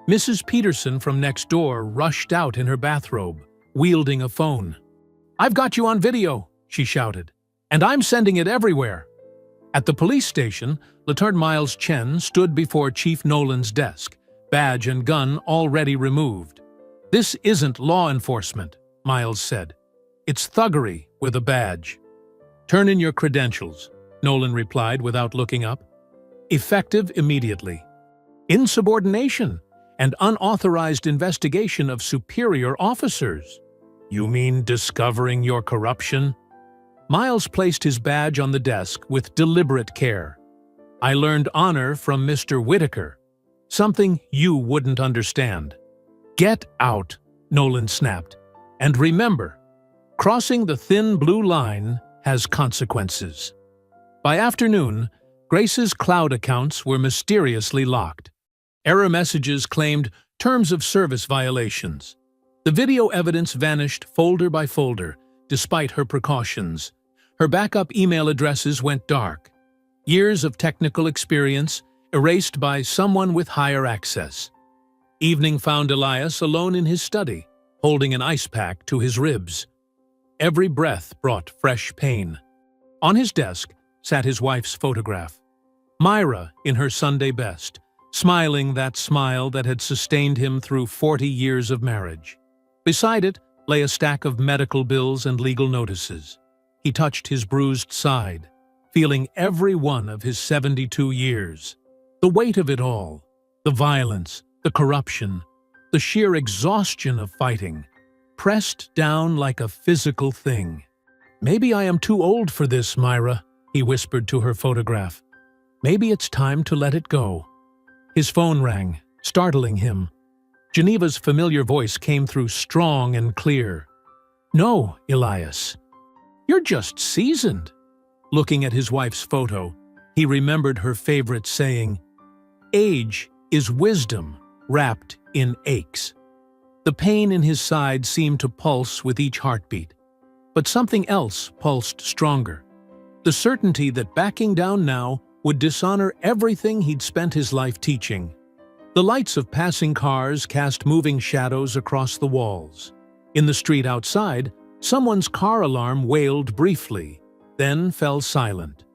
Mrs. Peterson from next door rushed out in her bathrobe, wielding a phone. "I've got you on video," she shouted, "and I'm sending it everywhere." At the police station, Lieutenant Miles Chen stood before Chief Nolan's desk, badge and gun already removed. "This isn't law enforcement," Miles said. "It's thuggery with a badge." "Turn in your credentials," Nolan replied without looking up. "Effective immediately." "Insubordination and unauthorized investigation of superior officers." "You mean discovering your corruption?" Miles placed his badge on the desk with deliberate care. "I learned honor from Mr. Whitaker, something you wouldn't understand." "Get out," Nolan snapped. "And remember, crossing the thin blue line has consequences." By afternoon, Grace's cloud accounts were mysteriously locked. Error messages claimed terms of service violations. The video evidence vanished folder by folder, despite her precautions. Her backup email addresses went dark. Years of technical experience erased by someone with higher access. Evening found Elias alone in his study, holding an ice pack to his ribs. Every breath brought fresh pain. On his desk sat his wife's photograph. Myra in her Sunday best, smiling that smile that had sustained him through 40 years of marriage. Beside it lay a stack of medical bills and legal notices. He touched his bruised side, feeling every one of his 72 years. The weight of it all, the violence, the corruption, the sheer exhaustion of fighting, pressed down like a physical thing. "Maybe I am too old for this, Myra," he whispered to her photograph. "Maybe it's time to let it go." His phone rang, startling him. Geneva's familiar voice came through strong and clear. "No, Elias. You're just seasoned." Looking at his wife's photo, he remembered her favorite saying, "Age is wisdom wrapped in aches." The pain in his side seemed to pulse with each heartbeat, but something else pulsed stronger. the certainty that backing down now would dishonor everything he'd spent his life teaching. The lights of passing cars cast moving shadows across the walls. In the street outside, someone's car alarm wailed briefly, then fell silent.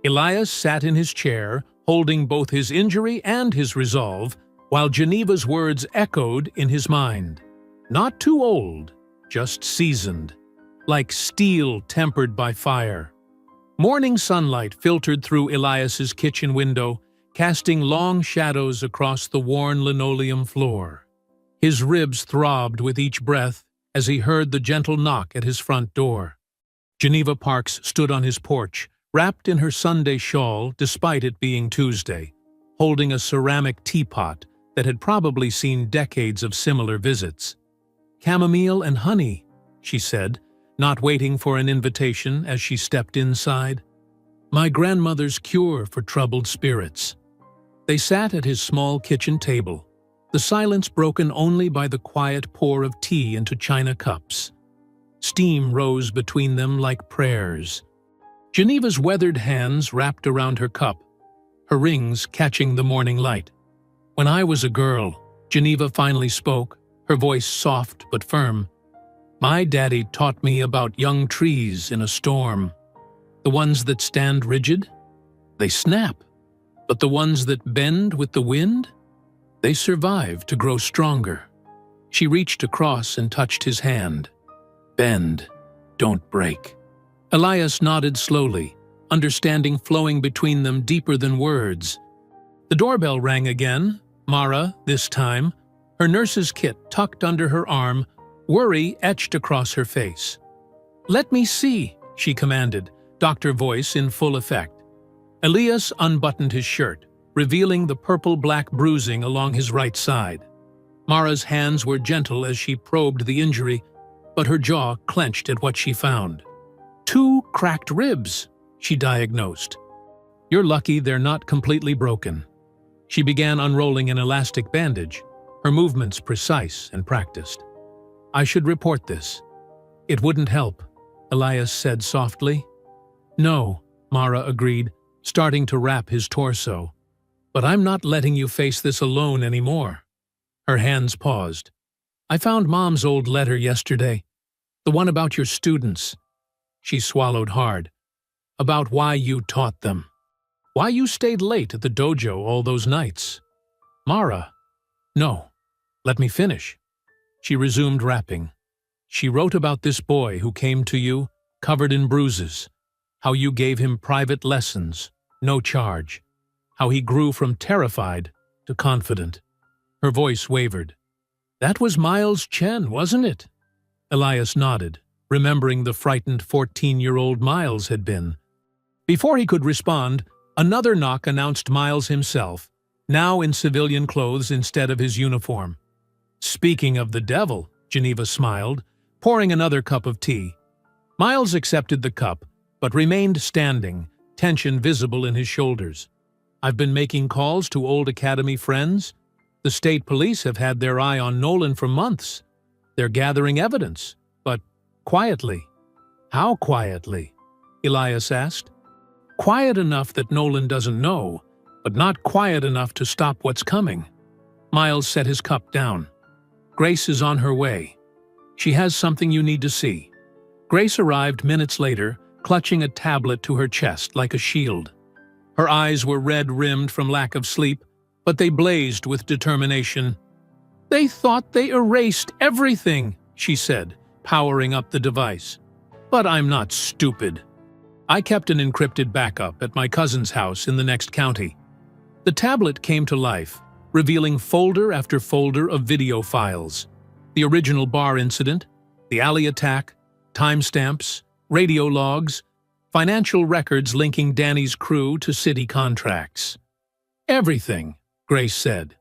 Elias sat in his chair, holding both his injury and his resolve, while Geneva's words echoed in his mind. Not too old, just seasoned, like steel tempered by fire. Morning sunlight filtered through Elias's kitchen window, casting long shadows across the worn linoleum floor. His ribs throbbed with each breath as he heard the gentle knock at his front door. Geneva Parks stood on his porch, wrapped in her Sunday shawl despite it being Tuesday, holding a ceramic teapot that had probably seen decades of similar visits. "Chamomile and honey," she said, not waiting for an invitation as she stepped inside. "My grandmother's cure for troubled spirits." They sat at his small kitchen table, the silence broken only by the quiet pour of tea into china cups. Steam rose between them like prayers. Geneva's weathered hands wrapped around her cup, her rings catching the morning light. "When I was a girl," Geneva finally spoke, her voice soft but firm, "my daddy taught me about young trees in a storm. The ones that stand rigid, they snap, but the ones that bend with the wind, they survive to grow stronger." She reached across and touched his hand. "Bend, don't break." Elias nodded slowly, understanding flowing between them deeper than words. The doorbell rang again, Mara this time, her nurse's kit tucked under her arm, worry etched across her face. "Let me see," she commanded, doctor voice in full effect. Elias unbuttoned his shirt, revealing the purple-black bruising along his right side. Mara's hands were gentle as she probed the injury, but her jaw clenched at what she found. "2 cracked ribs," she diagnosed. "You're lucky they're not completely broken." She began unrolling an elastic bandage, her movements precise and practiced. "I should report this." "It wouldn't help," Elias said softly. "No," Mara agreed, starting to wrap his torso. "But I'm not letting you face this alone anymore." Her hands paused. "I found Mom's old letter yesterday, the one about your students." She swallowed hard. "About why you taught them. Why you stayed late at the dojo all those nights." "Mara." "No. Let me finish." She resumed wrapping. "She wrote about this boy who came to you, covered in bruises, how you gave him private lessons, no charge, how he grew from terrified to confident." Her voice wavered. "That was Miles Chen, wasn't it?" Elias nodded, remembering the frightened 14-year-old Miles had been. Before he could respond, another knock announced Miles himself, now in civilian clothes instead of his uniform. "Speaking of the devil," Geneva smiled, pouring another cup of tea. Miles accepted the cup, but remained standing, tension visible in his shoulders. "I've been making calls to old academy friends. The state police have had their eye on Nolan for months. They're gathering evidence, but quietly." "How quietly?" Elias asked. "Quiet enough that Nolan doesn't know, but not quiet enough to stop what's coming." Miles set his cup down. "Grace is on her way. She has something you need to see." Grace arrived minutes later, clutching a tablet to her chest like a shield. Her eyes were red-rimmed from lack of sleep, but they blazed with determination. "They thought they erased everything," she said, powering up the device. "But I'm not stupid. I kept an encrypted backup at my cousin's house in the next county." The tablet came to life, revealing folder after folder of video files. The original bar incident, the alley attack, timestamps, radio logs, financial records linking Danny's crew to city contracts. "Everything," Grace said.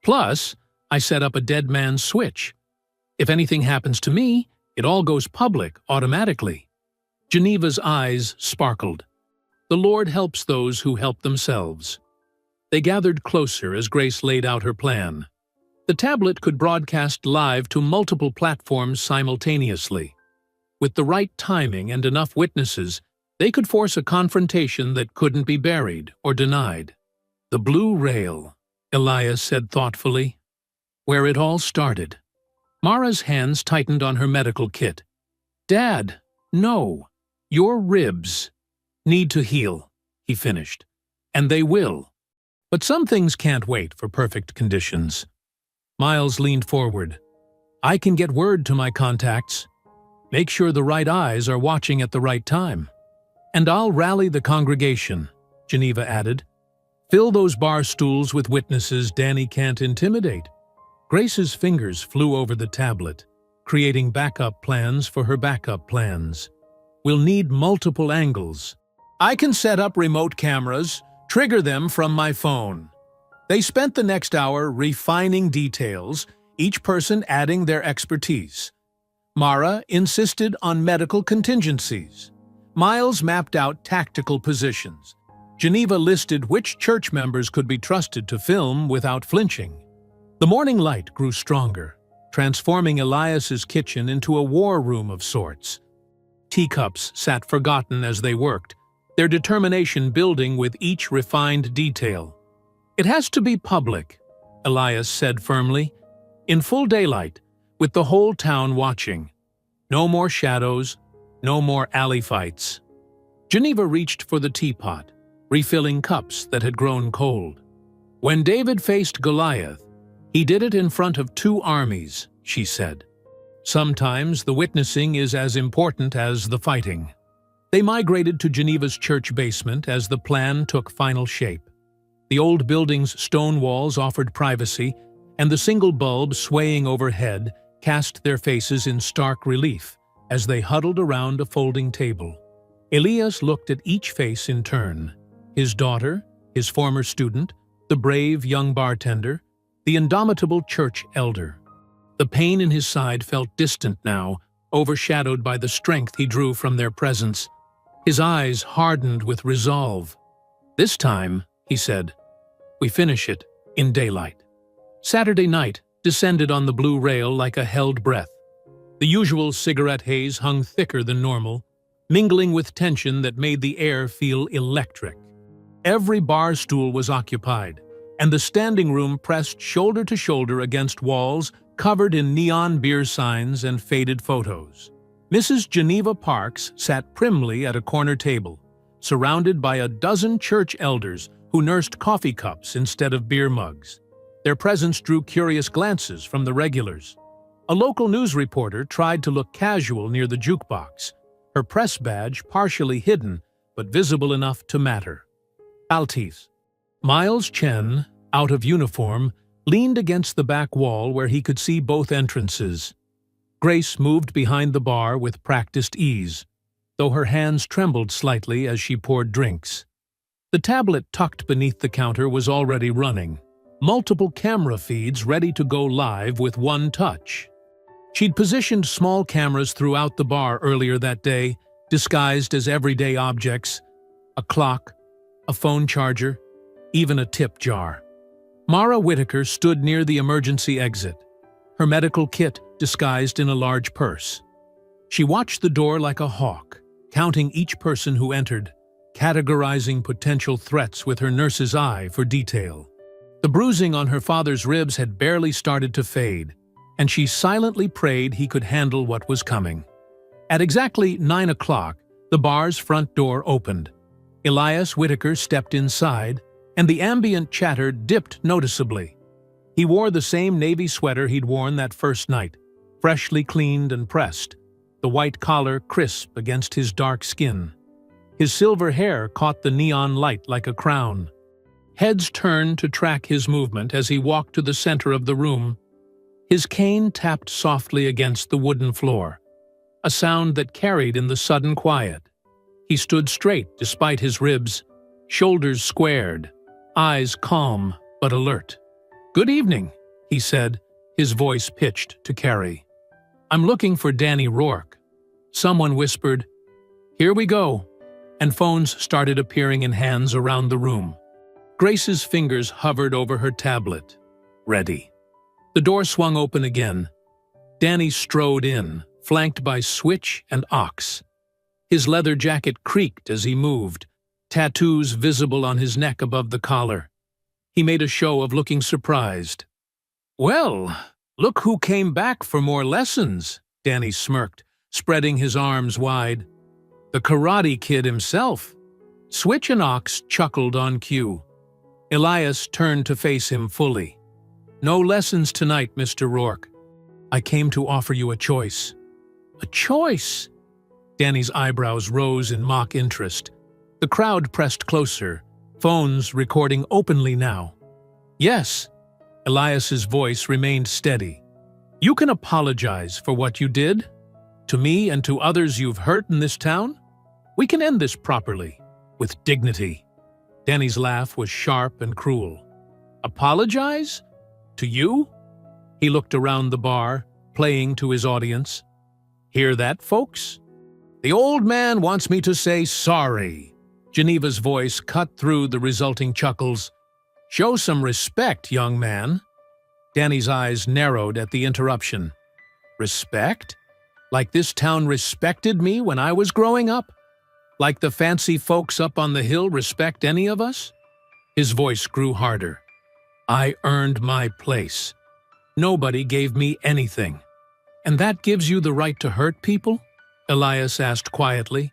"Plus, I set up a dead man's switch. If anything happens to me, it all goes public automatically." Geneva's eyes sparkled. The Lord helps those who help themselves. They gathered closer as Grace laid out her plan. The tablet could broadcast live to multiple platforms simultaneously. With the right timing and enough witnesses, They could force a confrontation that couldn't be buried or denied. The blue rail, Elias said thoughtfully. Where it all started. Mara's hands tightened on her medical kit. Dad, no. Your ribs need to heal, he finished. And they will. But some things can't wait for perfect conditions. Miles leaned forward. I can get word to my contacts. Make sure the right eyes are watching at the right time. And I'll rally the congregation, Geneva added. Fill those bar stools with witnesses Danny can't intimidate. Grace's fingers flew over the tablet, creating backup plans for her backup plans. We'll need multiple angles. I can set up remote cameras, trigger them from my phone. They spent the next hour refining details, each person adding their expertise. Mara insisted on medical contingencies. Miles mapped out tactical positions. Geneva listed which church members could be trusted to film without flinching. The morning light grew stronger, transforming Elias's kitchen into a war room of sorts. Teacups sat forgotten as they worked, their determination building with each refined detail. It has to be public, Elias said firmly, in full daylight, with the whole town watching. No more shadows, no more alley fights. Geneva reached for the teapot, refilling cups that had grown cold. When David faced Goliath, he did it in front of 2 armies, she said. Sometimes the witnessing is as important as the fighting. They migrated to Geneva's church basement as the plan took final shape. The old building's stone walls offered privacy, and the single bulb swaying overhead cast their faces in stark relief as they huddled around a folding table. Elias looked at each face in turn. His daughter, his former student, the brave young bartender, the indomitable church elder. The pain in his side felt distant now, overshadowed by the strength he drew from their presence. His eyes hardened with resolve. This time, he said, we finish it in daylight. Saturday night descended on the blue rail like a held breath. The usual cigarette haze hung thicker than normal, mingling with tension that made the air feel electric. Every bar stool was occupied, and the standing room pressed shoulder to shoulder against walls covered in neon beer signs and faded photos. Mrs. Geneva Parks sat primly at a corner table, surrounded by a dozen church elders who nursed coffee cups instead of beer mugs. Their presence drew curious glances from the regulars. A local news reporter tried to look casual near the jukebox, her press badge partially hidden but visible enough to matter. Altis. Miles Chen, out of uniform, leaned against the back wall where he could see both entrances. Grace moved behind the bar with practiced ease, though her hands trembled slightly as she poured drinks. The tablet tucked beneath the counter was already running, multiple camera feeds ready to go live with one touch. She'd positioned small cameras throughout the bar earlier that day, disguised as everyday objects, a clock, a phone charger, even a tip jar. Mara Whitaker stood near the emergency exit, her medical kit disguised in a large purse. She watched the door like a hawk, counting each person who entered, categorizing potential threats with her nurse's eye for detail. The bruising on her father's ribs had barely started to fade, and she silently prayed he could handle what was coming. At exactly 9 o'clock, the bar's front door opened. Elias Whitaker stepped inside, and the ambient chatter dipped noticeably. He wore the same navy sweater he'd worn that first night, freshly cleaned and pressed, the white collar crisp against his dark skin. His silver hair caught the neon light like a crown. Heads turned to track his movement as he walked to the center of the room. His cane tapped softly against the wooden floor, a sound that carried in the sudden quiet. He stood straight despite his ribs, shoulders squared, eyes calm but alert. "Good evening," he said, his voice pitched to carry. "I'm looking for Danny Rourke." Someone whispered, "Here we go," and phones started appearing in hands around the room. Grace's fingers hovered over her tablet. Ready. The door swung open again. Danny strode in, flanked by Switch and Ox. His leather jacket creaked as he moved, tattoos visible on his neck above the collar. He made a show of looking surprised. "Well, look who came back for more lessons," Danny smirked, spreading his arms wide. "The Karate Kid himself." Switch and Ox chuckled on cue. Elias turned to face him fully. "No lessons tonight, Mr. Rourke. I came to offer you a choice." "A choice?" Danny's eyebrows rose in mock interest. The crowd pressed closer, phones recording openly now. "Yes." Elias's voice remained steady. "You can apologize for what you did. To me and to others you've hurt in this town. We can end this properly, with dignity." Danny's laugh was sharp and cruel. "Apologize? To you?" He looked around the bar, playing to his audience. "Hear that, folks? The old man wants me to say sorry." Geneva's voice cut through the resulting chuckles. "Show some respect, young man." Danny's eyes narrowed at the interruption. "Respect? Like this town respected me when I was growing up? Like the fancy folks up on the hill respect any of us?" His voice grew harder. "I earned my place. Nobody gave me anything. And that gives you the right to hurt people?" Elias asked quietly.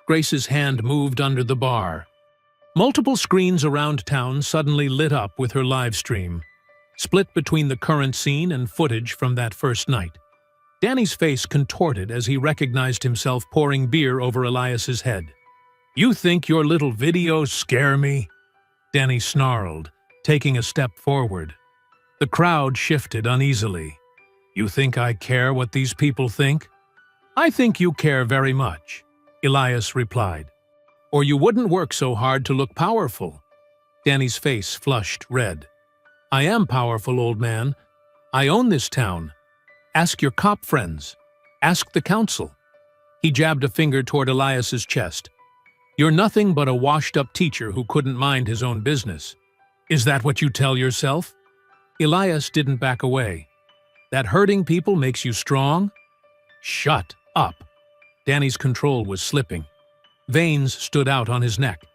Grace's hand moved under the bar. Multiple screens around town suddenly lit up with her live stream, split between the current scene and footage from that first night. Danny's face contorted as he recognized himself pouring beer over Elias's head. "You think your little videos scare me?" Danny snarled, taking a step forward. The crowd shifted uneasily. "You think I care what these people think?" "I think you care very much," Elias replied. "Or you wouldn't work so hard to look powerful." Danny's face flushed red. "I am powerful, old man. I own this town. Ask your cop friends. Ask the council." He jabbed a finger toward Elias's chest. "You're nothing but a washed-up teacher who couldn't mind his own business. Is that what you tell yourself?" Elias didn't back away. "That hurting people makes you strong?" "Shut up." Danny's control was slipping. Veins stood out on his neck.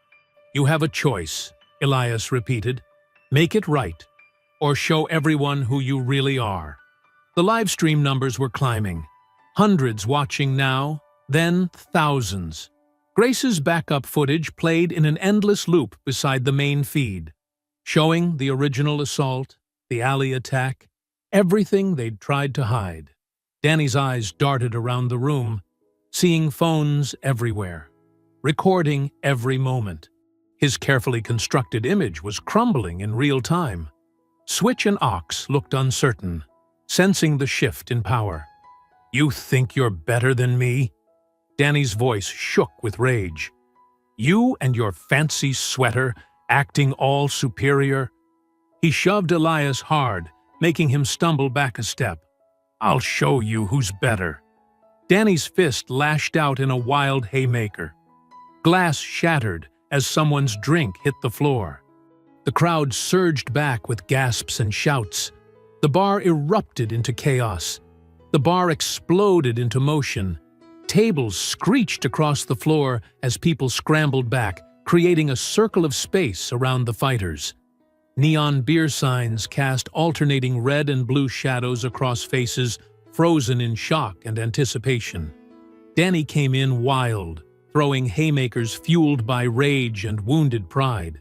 "You have a choice," Elias repeated. "Make it right, or show everyone who you really are." The live stream numbers were climbing. Hundreds watching now, then thousands. Grace's backup footage played in an endless loop beside the main feed, showing the original assault, the alley attack, everything they'd tried to hide. Danny's eyes darted around the room, seeing phones everywhere, recording every moment. His carefully constructed image was crumbling in real time. Switch and Ox looked uncertain, sensing the shift in power. "You think you're better than me?" Danny's voice shook with rage. "You and your fancy sweater, acting all superior?" He shoved Elias hard, making him stumble back a step. "I'll show you who's better." Danny's fist lashed out in a wild haymaker. Glass shattered as someone's drink hit the floor. The crowd surged back with gasps and shouts. The bar erupted into chaos. The bar exploded into motion. Tables screeched across the floor as people scrambled back, creating a circle of space around the fighters. Neon beer signs cast alternating red and blue shadows across faces, frozen in shock and anticipation. Danny came in wild, throwing haymakers fueled by rage and wounded pride.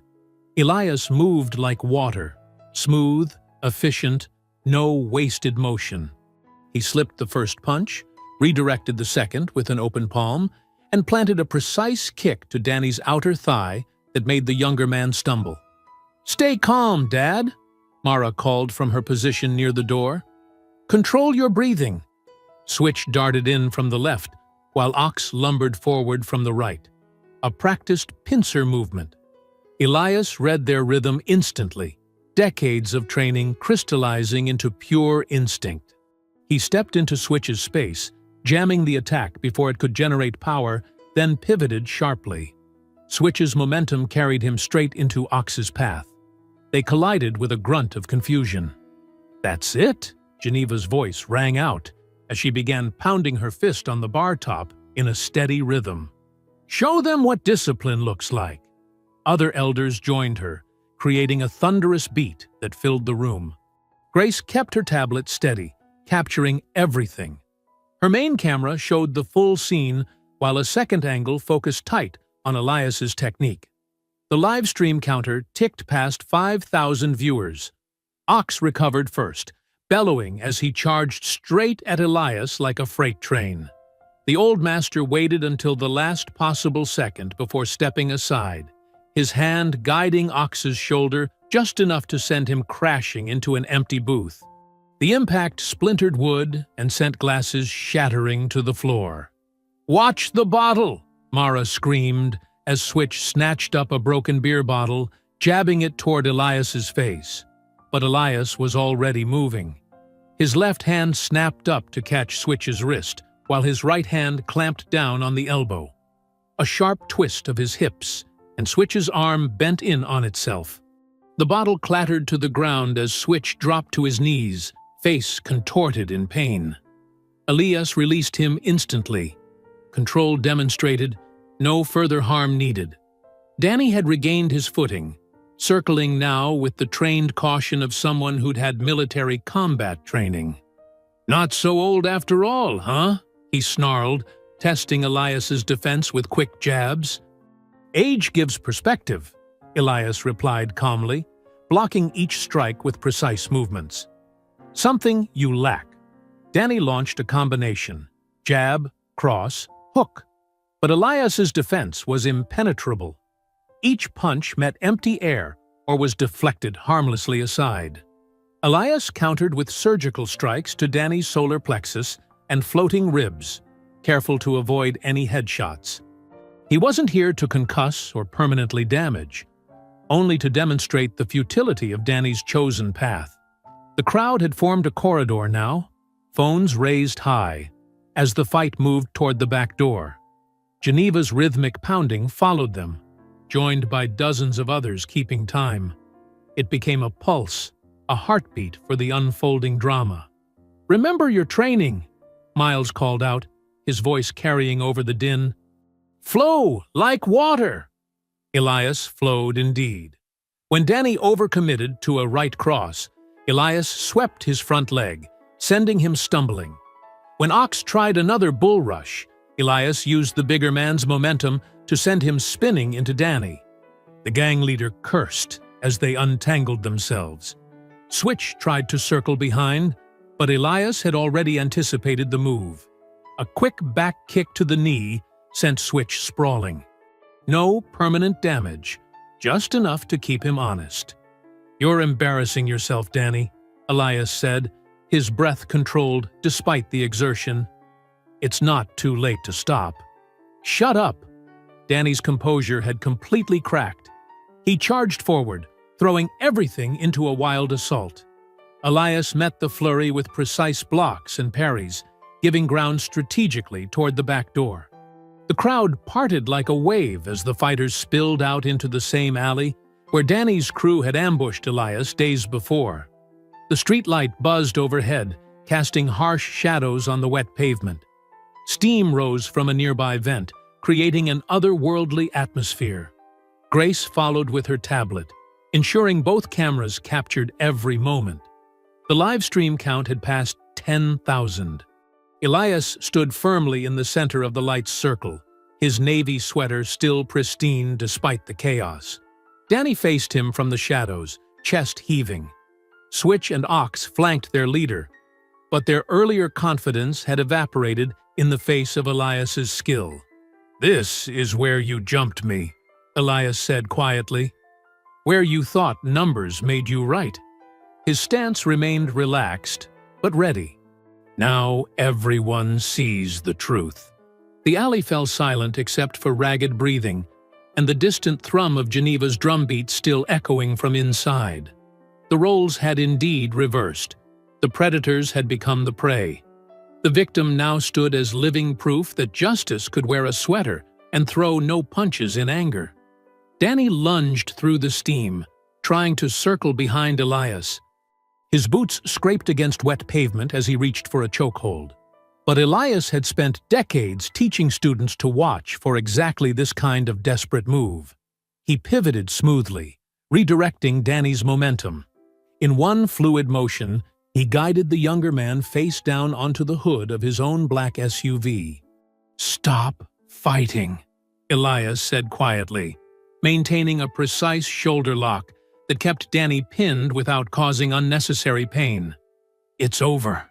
Elias moved like water, smooth, efficient, no wasted motion. He slipped the first punch, redirected the second with an open palm, and planted a precise kick to Danny's outer thigh that made the younger man stumble. "Stay calm, Dad," Mara called from her position near the door. "Control your breathing." Switch darted in from the left, while Ox lumbered forward from the right. A practiced pincer movement. Elias read their rhythm instantly, decades of training crystallizing into pure instinct. He stepped into Switch's space, jamming the attack before it could generate power, then pivoted sharply. Switch's momentum carried him straight into Ox's path. They collided with a grunt of confusion. "That's it!" Geneva's voice rang out as she began pounding her fist on the bar top in a steady rhythm. Show them what discipline looks like." Other elders joined her, creating a thunderous beat that filled the room. Grace kept her tablet steady, capturing everything. Her main camera showed the full scene, while a second angle focused tight on Elias's technique. The live stream counter ticked past 5,000 viewers. Ox recovered first, bellowing as he charged straight at Elias like a freight train. The old master waited until the last possible second before stepping aside, his hand guiding Ox's shoulder just enough to send him crashing into an empty booth. The impact splintered wood and sent glasses shattering to the floor. "Watch the bottle!" Mara screamed as Switch snatched up a broken beer bottle, jabbing it toward Elias's face. But Elias was already moving. His left hand snapped up to catch Switch's wrist, while his right hand clamped down on the elbow. A sharp twist of his hips, and Switch's arm bent in on itself. The bottle clattered to the ground as Switch dropped to his knees, face contorted in pain. Elias released him instantly. Control demonstrated, no further harm needed. Danny had regained his footing, circling now with the trained caution of someone who'd had military combat training. "Not so old after all, huh?" he snarled, testing Elias's defense with quick jabs. "Age gives perspective," Elias replied calmly, blocking each strike with precise movements. "Something you lack." Danny launched a combination: jab, cross, hook. But Elias's defense was impenetrable. Each punch met empty air or was deflected harmlessly aside. Elias countered with surgical strikes to Danny's solar plexus and floating ribs, careful to avoid any headshots. He wasn't here to concuss or permanently damage, only to demonstrate the futility of Danny's chosen path. The crowd had formed a corridor now, phones raised high, as the fight moved toward the back door. Geneva's rhythmic pounding followed them, joined by dozens of others keeping time. It became a pulse, a heartbeat for the unfolding drama. "Remember your training," Miles called out, his voice carrying over the din. "Flow like water." Elias flowed indeed. When Danny overcommitted to a right cross, Elias swept his front leg, sending him stumbling. When Ox tried another bull rush, Elias used the bigger man's momentum to send him spinning into Danny. The gang leader cursed as they untangled themselves. Switch tried to circle behind, but Elias had already anticipated the move. A quick back kick to the knee sent Switch sprawling. No permanent damage, just enough to keep him honest. "You're embarrassing yourself, Danny," Elias said, his breath controlled despite the exertion. "It's not too late to stop." "Shut up!" Danny's composure had completely cracked. He charged forward, throwing everything into a wild assault. Elias met the flurry with precise blocks and parries, giving ground strategically toward the back door. The crowd parted like a wave as the fighters spilled out into the same alley where Danny's crew had ambushed Elias days before. The streetlight buzzed overhead, casting harsh shadows on the wet pavement. Steam rose from a nearby vent, creating an otherworldly atmosphere. Grace followed with her tablet, ensuring both cameras captured every moment. The live stream count had passed 10,000. Elias stood firmly in the center of the light's circle, his navy sweater still pristine despite the chaos. Danny faced him from the shadows, chest heaving. Switch and Ox flanked their leader, but their earlier confidence had evaporated in the face of Elias's skill. "This is where you jumped me," Elias said quietly. "Where you thought numbers made you right." His stance remained relaxed, but ready. "Now everyone sees the truth." The alley fell silent except for ragged breathing, and the distant thrum of Geneva's drumbeat still echoing from inside. The roles had indeed reversed. The predators had become the prey. The victim now stood as living proof that justice could wear a sweater and throw no punches in anger. Danny lunged through the steam, trying to circle behind Elias. His boots scraped against wet pavement as he reached for a chokehold. But Elias had spent decades teaching students to watch for exactly this kind of desperate move. He pivoted smoothly, redirecting Danny's momentum. In one fluid motion, he guided the younger man face down onto the hood of his own black SUV. "Stop fighting," Elias said quietly, maintaining a precise shoulder lock that kept Danny pinned without causing unnecessary pain. "It's over."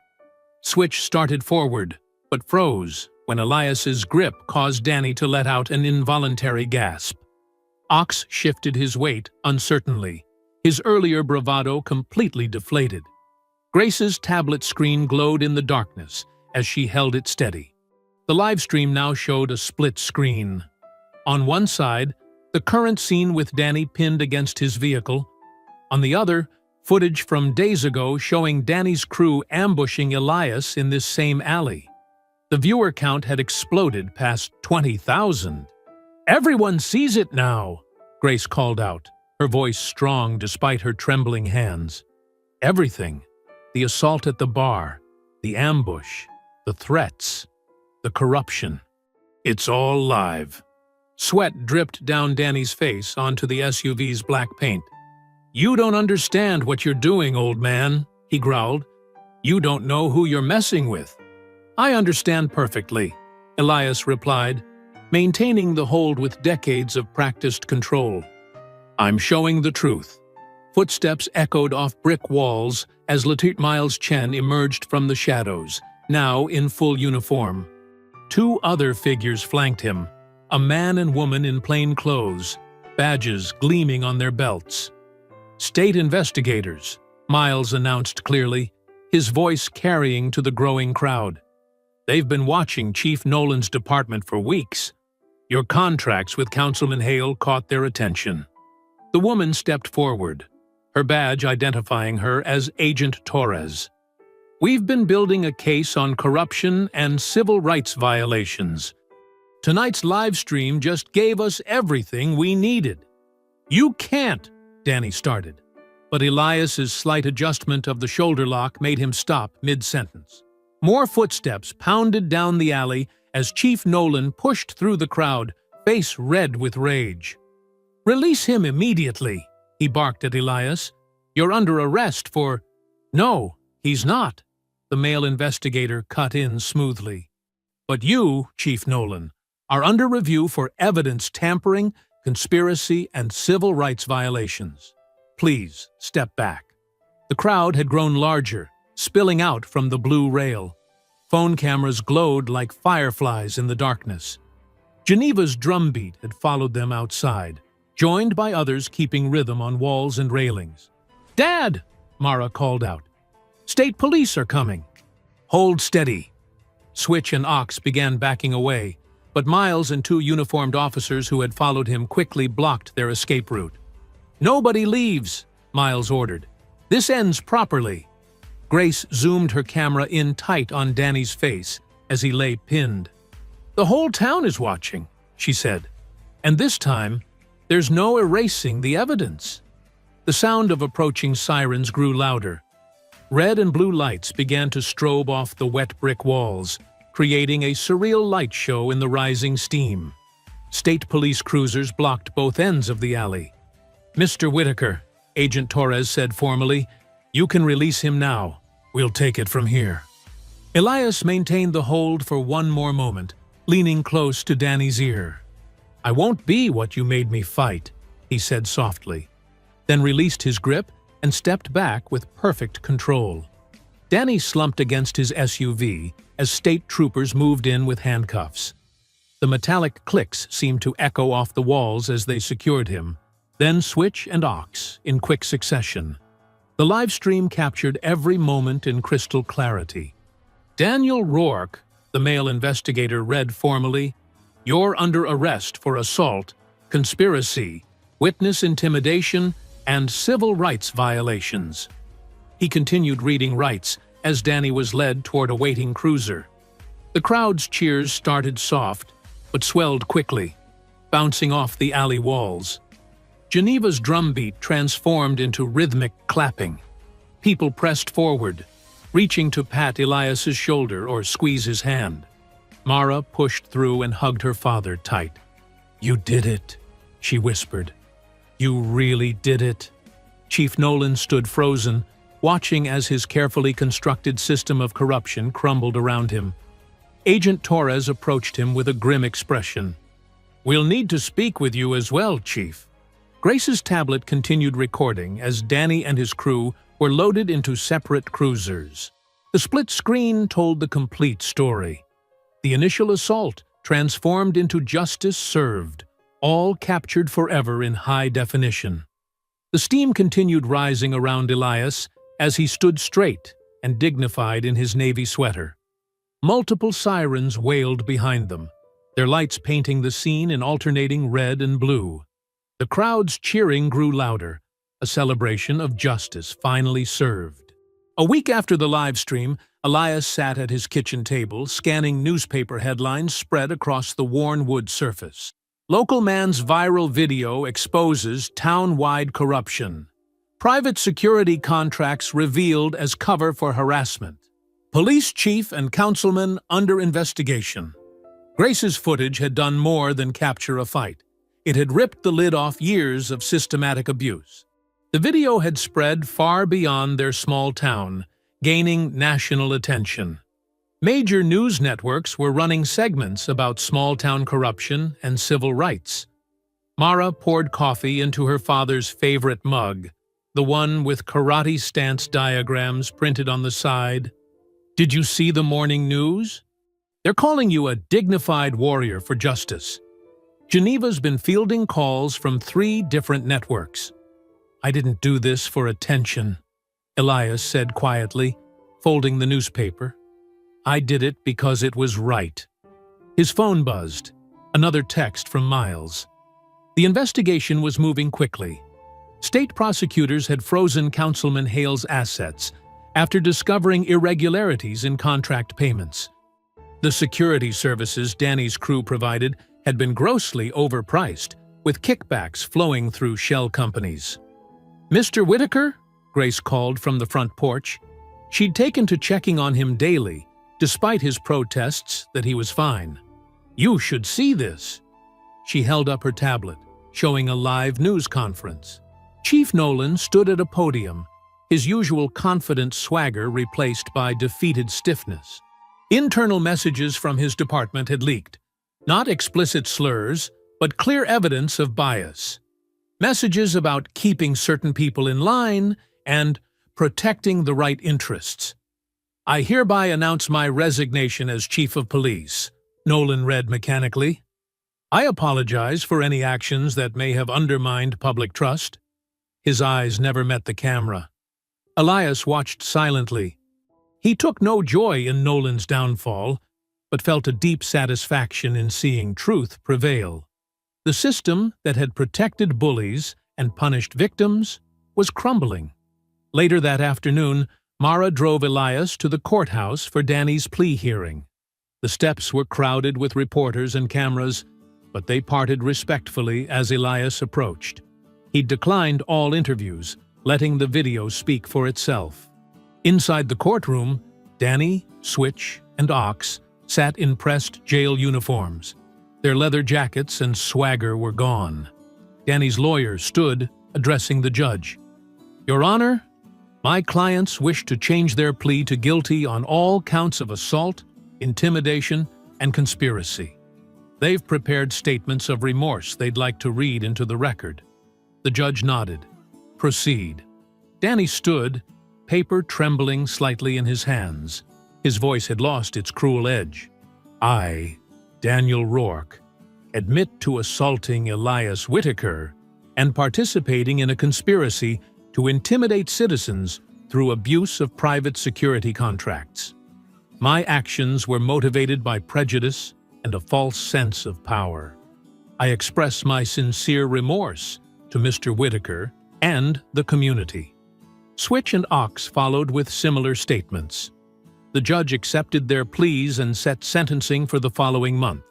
Switch started forward, but froze when Elias's grip caused Danny to let out an involuntary gasp. Ox shifted his weight uncertainly, his earlier bravado completely deflated. Grace's tablet screen glowed in the darkness as she held it steady. The live stream now showed a split screen. On one side, the current scene with Danny pinned against his vehicle. On the other, footage from days ago showing Danny's crew ambushing Elias in this same alley. The viewer count had exploded past 20,000. "Everyone sees it now," Grace called out, her voice strong despite her trembling hands. Everything. The assault at the bar, the ambush, the threats, the corruption. "It's all live." Sweat dripped down Danny's face onto the SUV's black paint. "You don't understand what you're doing, old man," he growled. "You don't know who you're messing with." "I understand perfectly," Elias replied, maintaining the hold with decades of practiced control. "I'm showing the truth." Footsteps echoed off brick walls as Lieutenant Miles Chen emerged from the shadows, now in full uniform. Two other figures flanked him, a man and woman in plain clothes, badges gleaming on their belts. "State investigators," Miles announced clearly, his voice carrying to the growing crowd. "They've been watching Chief Nolan's department for weeks. Your contracts with Councilman Hale caught their attention." The woman stepped forward, her badge identifying her as Agent Torres. "We've been building a case on corruption and civil rights violations. Tonight's live stream just gave us everything we needed." "You can't," Danny started, but Elias's slight adjustment of the shoulder lock made him stop mid-sentence. More footsteps pounded down the alley as Chief Nolan pushed through the crowd, face red with rage. "Release him immediately," he barked at Elias. "You're under arrest for—" "No, he's not," the male investigator cut in smoothly. "But you, Chief Nolan, are under review for evidence tampering, conspiracy, and civil rights violations. Please, step back." The crowd had grown larger, spilling out from the blue rail. Phone cameras glowed like fireflies in the darkness. Geneva's drumbeat had followed them outside, joined by others keeping rhythm on walls and railings. "Dad!" Mara called out. "State police are coming." "Hold steady." Switch and Ox began backing away, but Miles and two uniformed officers who had followed him quickly blocked their escape route. "Nobody leaves," Miles ordered. "This ends properly." Grace zoomed her camera in tight on Danny's face as he lay pinned. "The whole town is watching," she said. "And this time, there's no erasing the evidence." The sound of approaching sirens grew louder. Red and blue lights began to strobe off the wet brick walls, creating a surreal light show in the rising steam. State police cruisers blocked both ends of the alley. "Mr. Whitaker," Agent Torres said formally, "you can release him now. We'll take it from here." Elias maintained the hold for one more moment, leaning close to Danny's ear. "I won't be what you made me fight," he said softly, then released his grip and stepped back with perfect control. Danny slumped against his SUV as state troopers moved in with handcuffs. The metallic clicks seemed to echo off the walls as they secured him, then Switch and Ox in quick succession. The live stream captured every moment in crystal clarity. "Daniel Rourke," the male investigator read formally, "you're under arrest for assault, conspiracy, witness intimidation, and civil rights violations." He continued reading rights as Danny was led toward a waiting cruiser. The crowd's cheers started soft, but swelled quickly, bouncing off the alley walls. Geneva's drumbeat transformed into rhythmic clapping. People pressed forward, reaching to pat Elias's shoulder or squeeze his hand. Mara pushed through and hugged her father tight. "You did it," she whispered. "You really did it." Chief Nolan stood frozen, watching as his carefully constructed system of corruption crumbled around him. Agent Torres approached him with a grim expression. "We'll need to speak with you as well, Chief." Grace's tablet continued recording as Danny and his crew were loaded into separate cruisers. The split screen told the complete story. The initial assault transformed into justice served, all captured forever in high definition. The steam continued rising around Elias as he stood straight and dignified in his navy sweater. Multiple sirens wailed behind them, their lights painting the scene in alternating red and blue. The crowd's cheering grew louder, a celebration of justice finally served. A week after the live stream, Elias sat at his kitchen table, scanning newspaper headlines spread across the worn wood surface. Local man's viral video exposes town-wide corruption. Private security contracts revealed as cover for harassment. Police chief and councilman under investigation. Grace's footage had done more than capture a fight. It had ripped the lid off years of systematic abuse. The video had spread far beyond their small town, gaining national attention. Major news networks were running segments about small-town corruption and civil rights. Mara poured coffee into her father's favorite mug, the one with karate stance diagrams printed on the side. "Did you see the morning news? They're calling you a dignified warrior for justice. Geneva's been fielding calls from 3 different networks." "I didn't do this for attention," Elias said quietly, folding the newspaper. "I did it because it was right." His phone buzzed, another text from Miles. The investigation was moving quickly. State prosecutors had frozen Councilman Hale's assets after discovering irregularities in contract payments. The security services Danny's crew provided had been grossly overpriced, with kickbacks flowing through shell companies. "Mr. Whitaker?" Grace called from the front porch. She'd taken to checking on him daily, despite his protests that he was fine. "You should see this." She held up her tablet, showing a live news conference. Chief Nolan stood at a podium, his usual confident swagger replaced by defeated stiffness. Internal messages from his department had leaked. Not explicit slurs, but clear evidence of bias. Messages about keeping certain people in line and protecting the right interests. "I hereby announce my resignation as Chief of Police," Nolan read mechanically. "I apologize for any actions that may have undermined public trust." His eyes never met the camera. Elias watched silently. He took no joy in Nolan's downfall, but felt a deep satisfaction in seeing truth prevail. The system that had protected bullies and punished victims was crumbling. Later that afternoon, Mara drove Elias to the courthouse for Danny's plea hearing. The steps were crowded with reporters and cameras, but they parted respectfully as Elias approached. He declined all interviews, letting the video speak for itself. Inside the courtroom, Danny, Switch, and Ox sat in pressed jail uniforms. Their leather jackets and swagger were gone. Danny's lawyer stood, addressing the judge. "Your Honor, my clients wish to change their plea to guilty on all counts of assault, intimidation, and conspiracy. They've prepared statements of remorse they'd like to read into the record." The judge nodded. "Proceed." Danny stood, paper trembling slightly in his hands. His voice had lost its cruel edge. "I, Daniel Rourke, admit to assaulting Elias Whitaker and participating in a conspiracy to intimidate citizens through abuse of private security contracts. My actions were motivated by prejudice and a false sense of power. I express my sincere remorse to Mr. Whitaker and the community." Switch and Ox followed with similar statements. The judge accepted their pleas and set sentencing for the following month.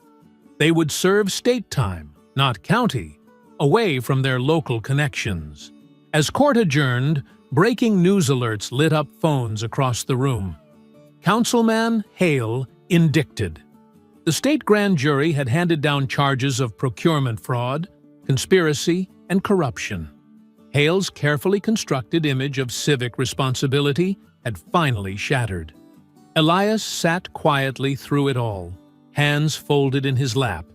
They would serve state time, not county, away from their local connections. As court adjourned, Breaking news alerts lit up phones across the room. Councilman Hale indicted. The state grand jury had handed down charges of procurement fraud, conspiracy, and corruption. Hale's carefully constructed image of civic responsibility had finally shattered. Elias sat quietly through it all, hands folded in his lap.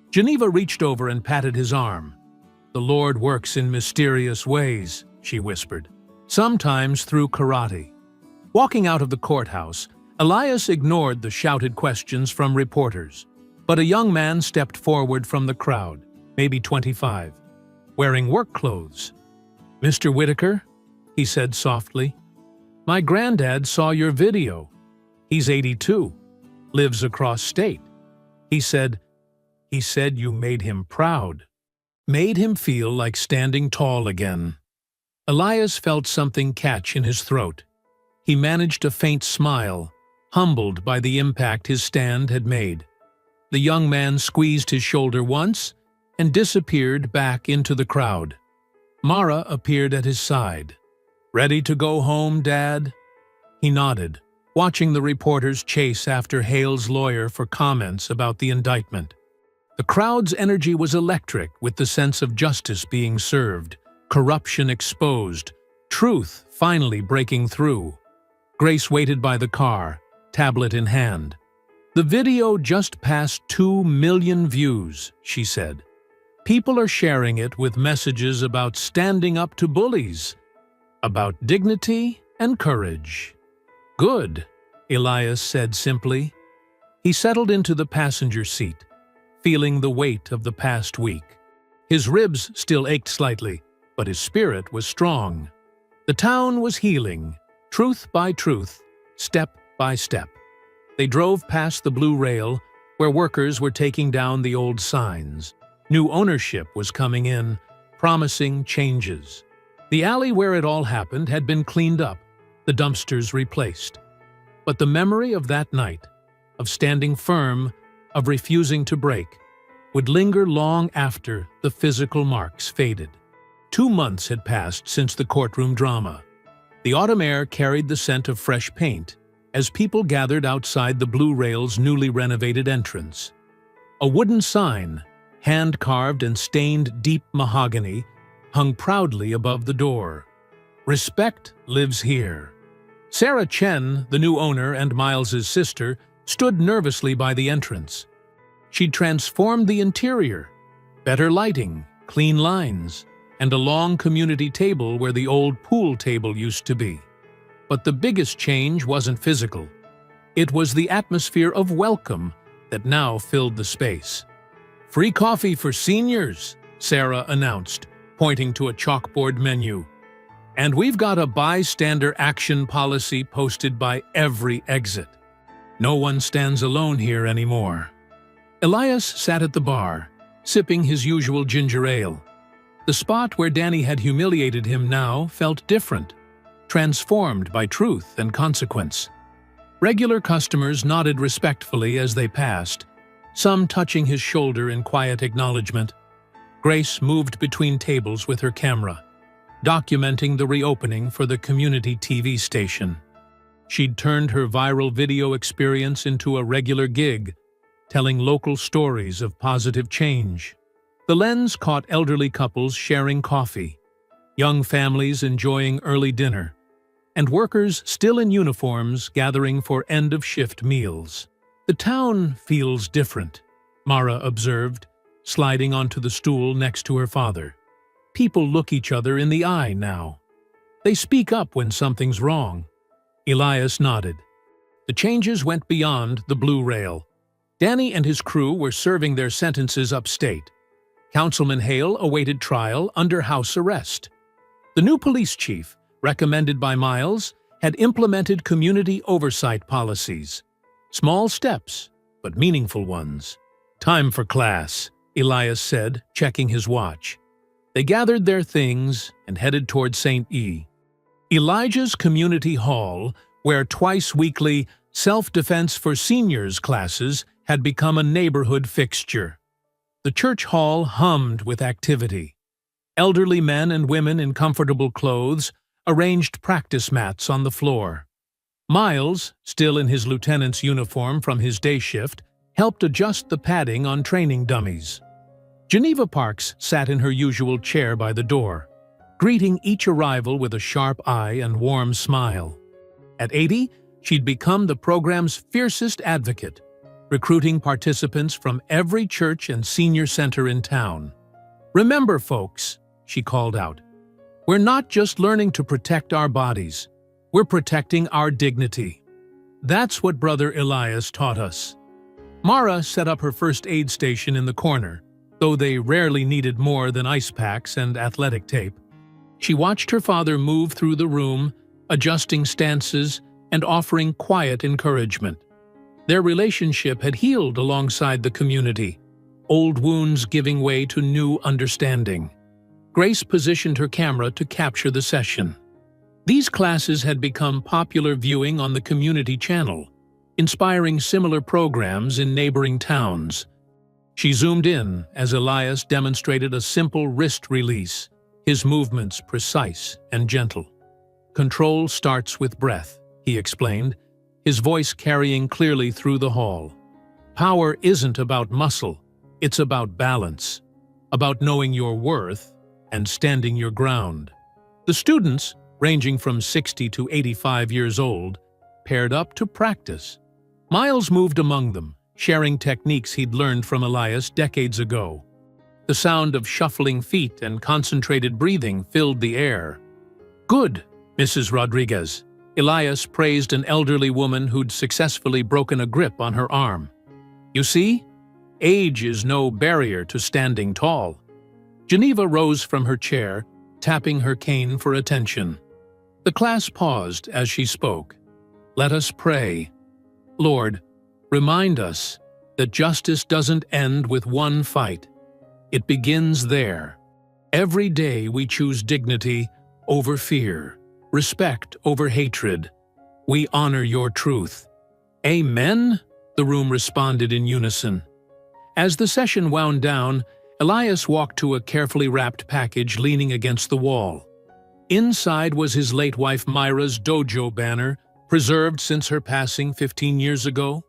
Geneva reached over and patted his arm. "The Lord works in mysterious ways," she whispered, "sometimes through karate." Walking out of the courthouse, Elias ignored the shouted questions from reporters. But a young man stepped forward from the crowd, maybe 25, wearing work clothes. "Mr. Whitaker," he said softly, "my granddad saw your video. He's 82, lives across state. He said you made him proud, made him feel like standing tall again." Elias felt something catch in his throat. He managed a faint smile, humbled by the impact his stand had made. The young man squeezed his shoulder once and disappeared back into the crowd. Mara appeared at his side. "Ready to go home, Dad?" He nodded, watching the reporters chase after Hale's lawyer for comments about the indictment. The crowd's energy was electric, with the sense of justice being served, corruption exposed, truth finally breaking through. Grace waited by the car, tablet in hand. "The video just passed 2 million views," she said. "People are sharing it with messages about standing up to bullies, about dignity and courage." "Good," Elias said simply. He settled into the passenger seat, feeling the weight of the past week. His ribs still ached slightly, but his spirit was strong. The town was healing, truth by truth, step by step. They drove past the blue rail, where workers were taking down the old signs. New ownership was coming in, promising changes. The alley where it all happened had been cleaned up, the dumpsters replaced. But the memory of that night, of standing firm, of refusing to break, would linger long after the physical marks faded. 2 months had passed since the courtroom drama. The autumn air carried the scent of fresh paint as people gathered outside the blue rail's newly renovated entrance. A wooden sign, hand-carved and stained deep mahogany, hung proudly above the door. "Respect lives here." Sarah Chen, the new owner and Miles's sister, stood nervously by the entrance. She'd transformed the interior, better lighting, clean lines, and a long community table where the old pool table used to be. But the biggest change wasn't physical. It was the atmosphere of welcome that now filled the space. "Free coffee for seniors," Sarah announced, pointing to a chalkboard menu. "And we've got a bystander action policy posted by every exit. No one stands alone here anymore." Elias sat at the bar, sipping his usual ginger ale. The spot where Danny had humiliated him now felt different, transformed by truth and consequence. Regular customers nodded respectfully as they passed, some touching his shoulder in quiet acknowledgement. Grace moved between tables with her camera, documenting the reopening for the community TV station. She'd turned her viral video experience into a regular gig, telling local stories of positive change. The lens caught elderly couples sharing coffee, young families enjoying early dinner, and workers still in uniforms gathering for end-of-shift meals. "The town feels different," Mara observed, sliding onto the stool next to her father. "People look each other in the eye now. They speak up when something's wrong." Elias nodded. The changes went beyond the blue rail. Danny and his crew were serving their sentences upstate. Councilman Hale awaited trial under house arrest. The new police chief, recommended by Miles, had implemented community oversight policies. Small steps, but meaningful ones. "Time for class," Elias said, checking his watch. They gathered their things and headed toward St. E. Elijah's Community Hall, where twice-weekly self-defense for seniors classes had become a neighborhood fixture. The church hall hummed with activity. Elderly men and women in comfortable clothes, arranged practice mats on the floor. Miles, still in his lieutenant's uniform from his day shift, helped adjust the padding on training dummies. Geneva Parks sat in her usual chair by the door, greeting each arrival with a sharp eye and warm smile. At 80, she'd become the program's fiercest advocate, recruiting participants from every church and senior center in town. "Remember, folks," she called out, "we're not just learning to protect our bodies, we're protecting our dignity." That's what Brother Elias taught us. Mara set up her first aid station in the corner, though they rarely needed more than ice packs and athletic tape. She watched her father move through the room, adjusting stances and offering quiet encouragement. Their relationship had healed alongside the community, old wounds giving way to new understanding. Grace positioned her camera to capture the session. These classes had become popular viewing on the community channel, inspiring similar programs in neighboring towns. She zoomed in as Elias demonstrated a simple wrist release, his movements precise and gentle. "Control starts with breath," he explained, his voice carrying clearly through the hall. "Power isn't about muscle, it's about balance, about knowing your worth and standing your ground." The students, ranging from 60 to 85 years old, paired up to practice. Miles moved among them, sharing techniques he'd learned from Elias decades ago. The sound of shuffling feet and concentrated breathing filled the air. "Good, Mrs. Rodriguez," Elias praised an elderly woman who'd successfully broken a grip on her arm. "You see, age is no barrier to standing tall." Geneva rose from her chair, tapping her cane for attention. The class paused as she spoke. "Let us pray. Lord, remind us that justice doesn't end with one fight. It begins there. Every day we choose dignity over fear, respect over hatred. We honor your truth." "Amen," the room responded in unison. As the session wound down, Elias walked to a carefully wrapped package leaning against the wall. Inside was his late wife Myra's dojo banner, preserved since her passing 15 years ago.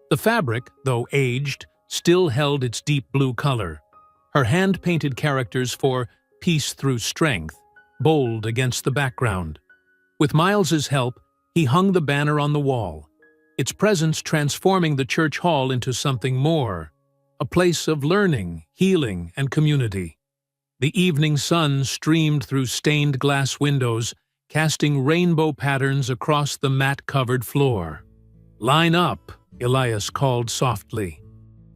The fabric, though aged, still held its deep blue color. Her hand-painted characters for "Peace Through Strength" bold against the background. With Miles's help, he hung the banner on the wall, its presence transforming the church hall into something more, a place of learning, healing, and community. The evening sun streamed through stained glass windows, casting rainbow patterns across the mat-covered floor. "Line up," Elias called softly.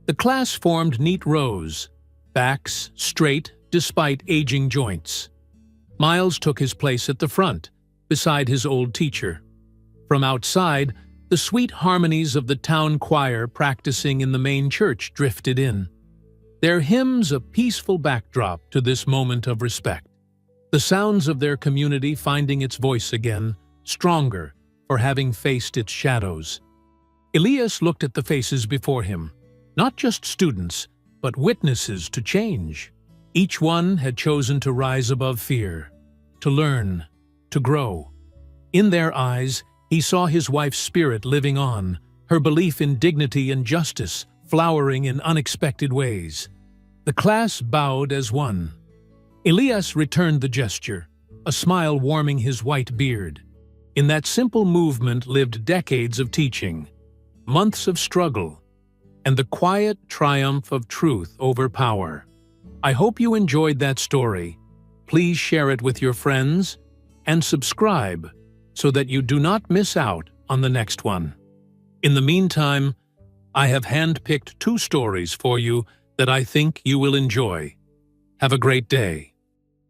The class formed neat rows, backs straight despite aging joints. Miles took his place at the front, beside his old teacher. From outside, the sweet harmonies of the town choir practicing in the main church drifted in, their hymns a peaceful backdrop to this moment of respect. The sounds of their community finding its voice again, stronger for having faced its shadows. Elias looked at the faces before him, not just students, but witnesses to change. Each one had chosen to rise above fear, to learn, to grow. In their eyes, he saw his wife's spirit living on, her belief in dignity and justice flowering in unexpected ways. The class bowed as one. Elias returned the gesture, a smile warming his white beard. In that simple movement lived decades of teaching, months of struggle, and the quiet triumph of truth over power. I hope you enjoyed that story. Please share it with your friends and subscribe so that you do not miss out on the next one. In the meantime, I have handpicked 2 stories for you that I think you will enjoy. Have a great day.